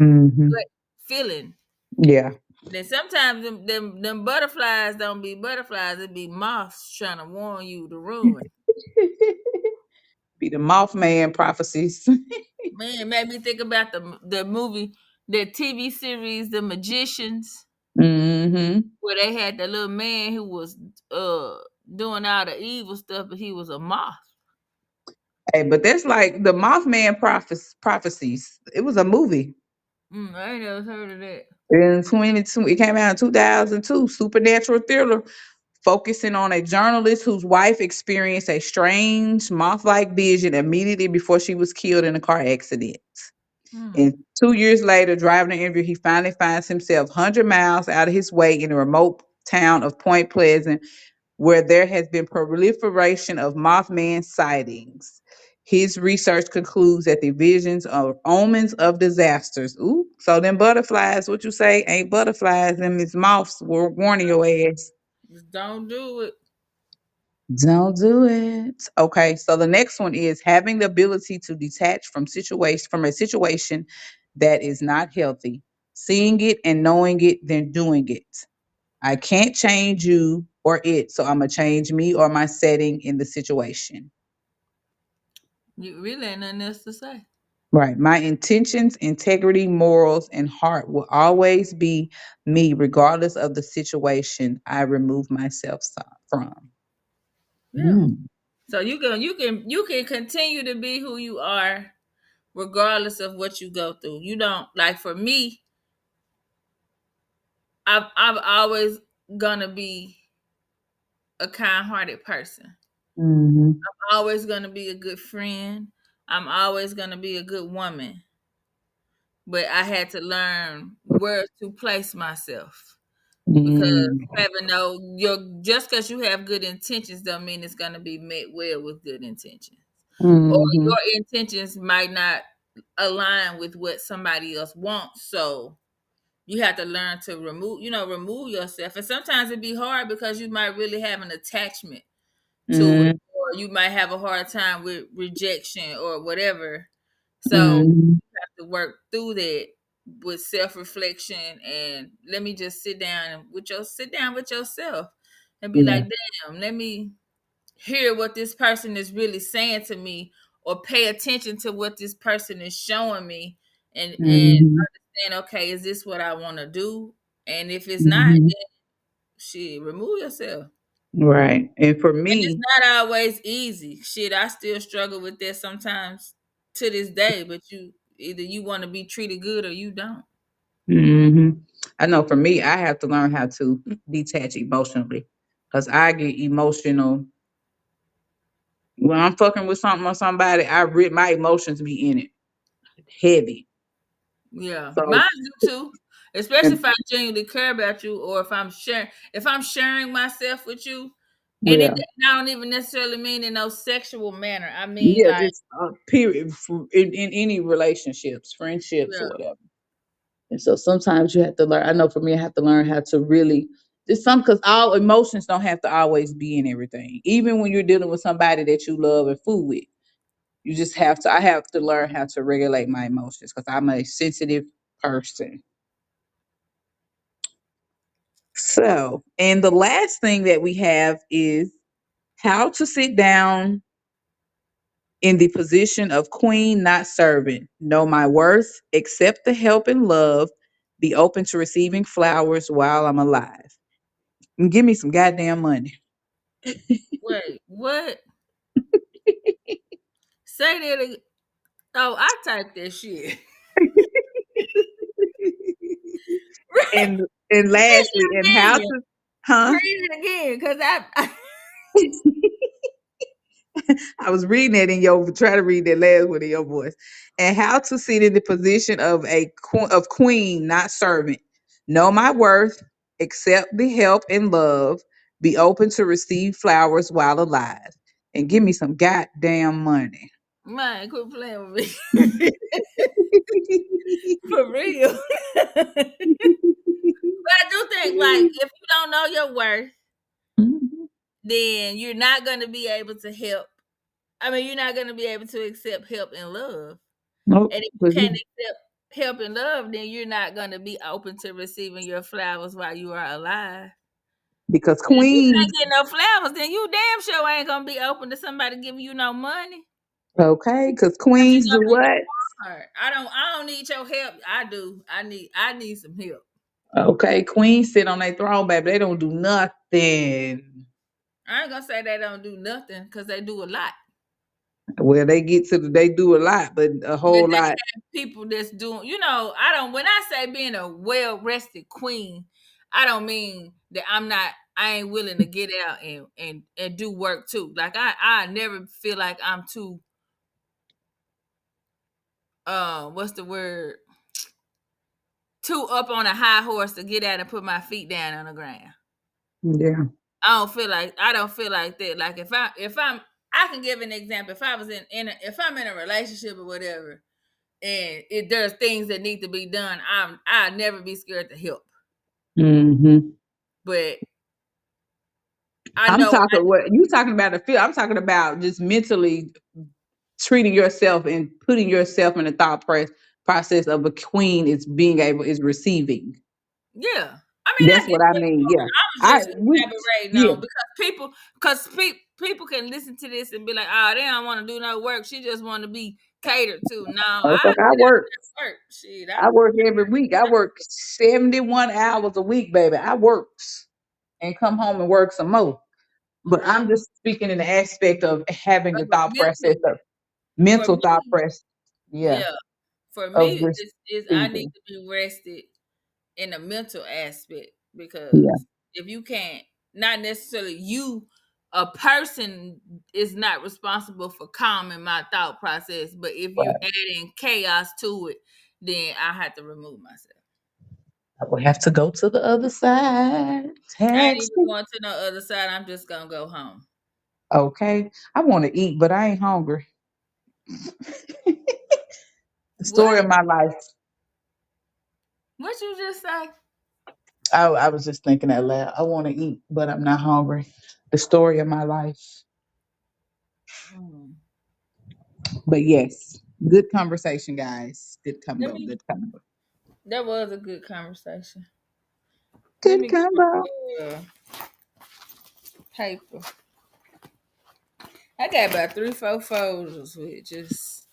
Mm-hmm. gut feeling. Yeah. Then sometimes them butterflies don't be butterflies, it be moths trying to warn you to ruin. Be the Mothman prophecies. Man, it made me think about the movie, the TV series, The Magicians, Mm-hmm. where they had the little man who was uh doing all the evil stuff, but he was a moth. Hey, but that's like the Mothman prophecies. It was a movie I ain't never heard of that. in 22. It came out in 2002. Supernatural thriller focusing on a journalist whose wife experienced a strange moth-like vision immediately before she was killed in a car accident. Hmm. And 2 years later, driving an interview, he finally finds himself 100 miles out of his way in the remote town of Point Pleasant, where there has been proliferation of Mothman sightings. His research concludes that the visions are omens of disasters. Ooh, so them butterflies, what you say, ain't butterflies, them is moths were warning your ass. Just don't do it. Don't do it. Okay, so the next one is having the ability to detach from a situation that is not healthy, seeing it and knowing it, then doing it. I can't change you or it, so I'm gonna change me or my setting in the situation. You really ain't nothing else to say. Right. My intentions, integrity, morals, and heart will always be me, regardless of the situation I remove myself from. Yeah. Mm. So you can continue to be who you are regardless of what you go through. You don't, like, for me, I've always gonna be a kind-hearted person. Hmm. Always gonna be a good friend. I'm always gonna be a good woman. But I had to learn where to place myself, because Mm. having no your just because you have good intentions don't mean it's gonna be met well with good intentions. Or Hmm. your intentions might not align with what somebody else wants. So you have to learn to remove yourself. And sometimes it be hard because you might really have an attachment to it, Hmm. or you might have a hard time with rejection or whatever. So Hmm. you have to work through that with self-reflection, and let me just sit down with yourself and be Yeah. like, damn, let me hear what this person is really saying to me, or pay attention to what this person is showing me, and Hmm. understand, okay, is this what I want to do? And if it's not, Hmm. then shit, remove yourself. Right. And for And it's me, not always easy. Shit, I still struggle with that sometimes to this day, but either you want to be treated good or you don't. hmm I know for me, I have to learn how to detach emotionally because I get emotional when I'm fucking with something or somebody. My emotions be in it heavy. Yeah, So mine do too. Especially if I genuinely care about you, or if I'm sharing myself with you, and yeah, I don't even necessarily mean in no sexual manner. I mean, yeah, like, just period in any relationships, friendships, or yeah, whatever. And so sometimes you have to learn. I know for me, I have to learn how to really. It's some because all emotions don't have to always be in everything. Even when you're dealing with somebody that you love and fool with, you just have to. I have to learn how to regulate my emotions because I'm a sensitive person. So, and the last thing that we have is how to sit down in the position of queen, not servant. Know my worth, accept the help and love, be open to receiving flowers while I'm alive. And give me some goddamn money. wait, what? Say that again. Oh, I typed that shit. And Read lastly, and it how again. to, huh? Read it again, cause I I was reading it in your, try to read that last one in your voice. And how to sit in the position of of queen, not servant. Know my worth, accept the help and love, Be open to receive flowers while alive. And give me some goddamn money. Man, quit playing with me. For real. But I do think, like, if you don't know your worth, then you're not going to be able to help. I mean, you're not going to be able to accept help and love. Nope. And if you can't accept help and love, then you're not going to be open to receiving your flowers while you are alive. Because And if you queens, can't get no flowers, then you damn sure ain't going to be open to somebody giving you no money. okay, because But you queens got do to make what? it hard. I don't need your help. I do. I need some help. Okay, queens sit on their throne, baby. They don't do nothing. I ain't gonna say they don't do nothing because they do a lot. Well, they do a lot, but a But whole they lot. have people that's doing, I don't, when I say being a well rested queen, I don't mean that I ain't willing to get out and do work too. Like I never feel like I'm too, what's the word? Too up on a high horse to get out and put my feet down on the ground. Yeah. I don't feel like that. Like I can give an example. If I was if I'm in a relationship or whatever, and if there's things that need to be done, I'll never be scared to help. Hmm. But I I'm know talking what you talking about the feel. I'm talking about just mentally treating yourself and putting yourself in the process of a queen is receiving. yeah. I mean, I That's get what I what mean. you're Yeah. doing. I was I just we elaborating yeah. on because people can listen to this and be like, oh, they don't want to do no work. She just want to be catered to. No, I Motherfucker, I get out work. there and work. Shit, I work every week. I work 71 hours a week, baby. I works and come home and work some more. But girl, I'm just speaking in the aspect of having the thought process mental of for mental thought me, process, yeah, yeah. For of me, is I need receiving. to be rested in a mental aspect Yeah, because if you can't, not necessarily you, a person is not responsible for calming my thought process, but if you're but adding chaos to it, then I have to remove myself. I will have to go to the other side. I ain't Taxi. even going to no other side. I'm just gonna go home. Okay. I want to eat, but I ain't hungry. The What? story of my life. What you just say? I was just thinking that loud. I want to eat, but I'm not hungry. The story of my life. Mm. But yes, good conversation, guys. Good Let combo. me. Good combo. That was a good conversation. Let Good me get combo. my paper. I got about 3, 4 folders with just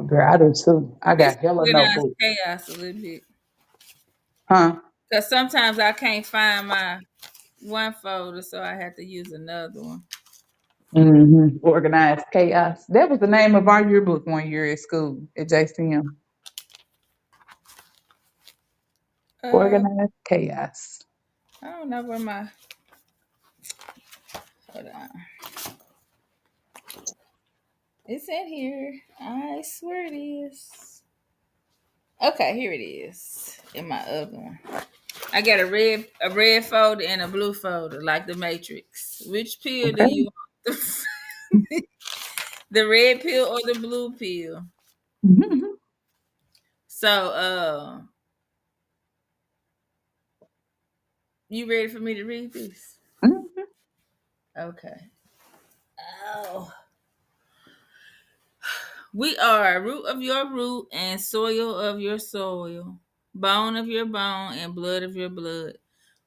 Girl, I do too. I this got hella organized notebooks. chaos a little bit. Huh? Cause sometimes I can't find my one folder, so I have to use another one. Organized chaos. That was the name of our yearbook one year at school at JCM. Uh, Organized chaos. I don't know where my hold on. It's in here. I swear it is. Okay, here it is. In my other one. I got a red folder and a blue folder, like the Matrix. Which pill do Okay. you want? The red pill or the blue pill? Mhm. So you ready for me to read this? Mhm. Okay. Oh. We are root of your root and soil of your soil, bone of your bone and blood of your blood.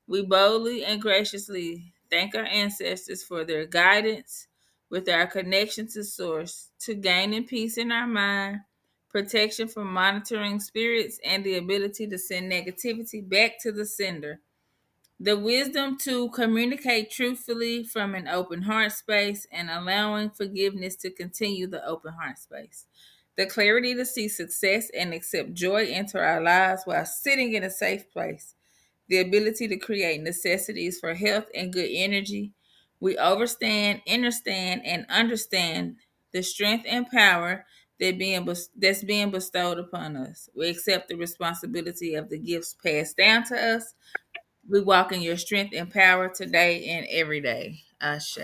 We boldly and graciously thank our ancestors for their guidance with our connection to source, to gaining peace in our mind, protection from monitoring spirits, and the ability to send negativity back to the sender. The wisdom to communicate truthfully from an open heart space and allowing forgiveness to continue the open heart space. The clarity to see success and accept joy into our lives while sitting in a safe place. The ability to create necessities for health and good energy. We overstand, understand, and understand the strength and power that's being bestowed upon us. We accept the responsibility of the gifts passed down to us We walk in your strength and power today and every day. Ashe.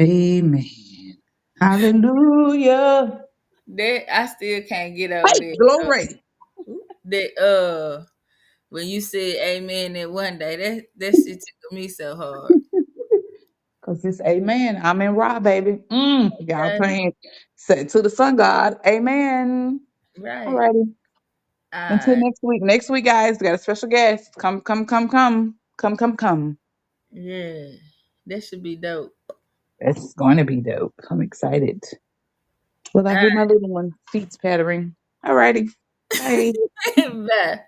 Amen. Hallelujah. That I still can't get over Hey, that. glory. That when you said amen that one day, that shit tickled me so hard. Because it's amen. I'm in raw, baby. Y'all Okay. praying. Say to the sun God. Amen. Right. Alrighty. Until Alright. next week. Next week, guys, we got a special guest. Come, come, come, come. Come, come, come. Yeah. That should be dope. It's going to be dope. I'm excited. Well, I hear my little one feet pattering. Alrighty. Bye. Alright. Bye.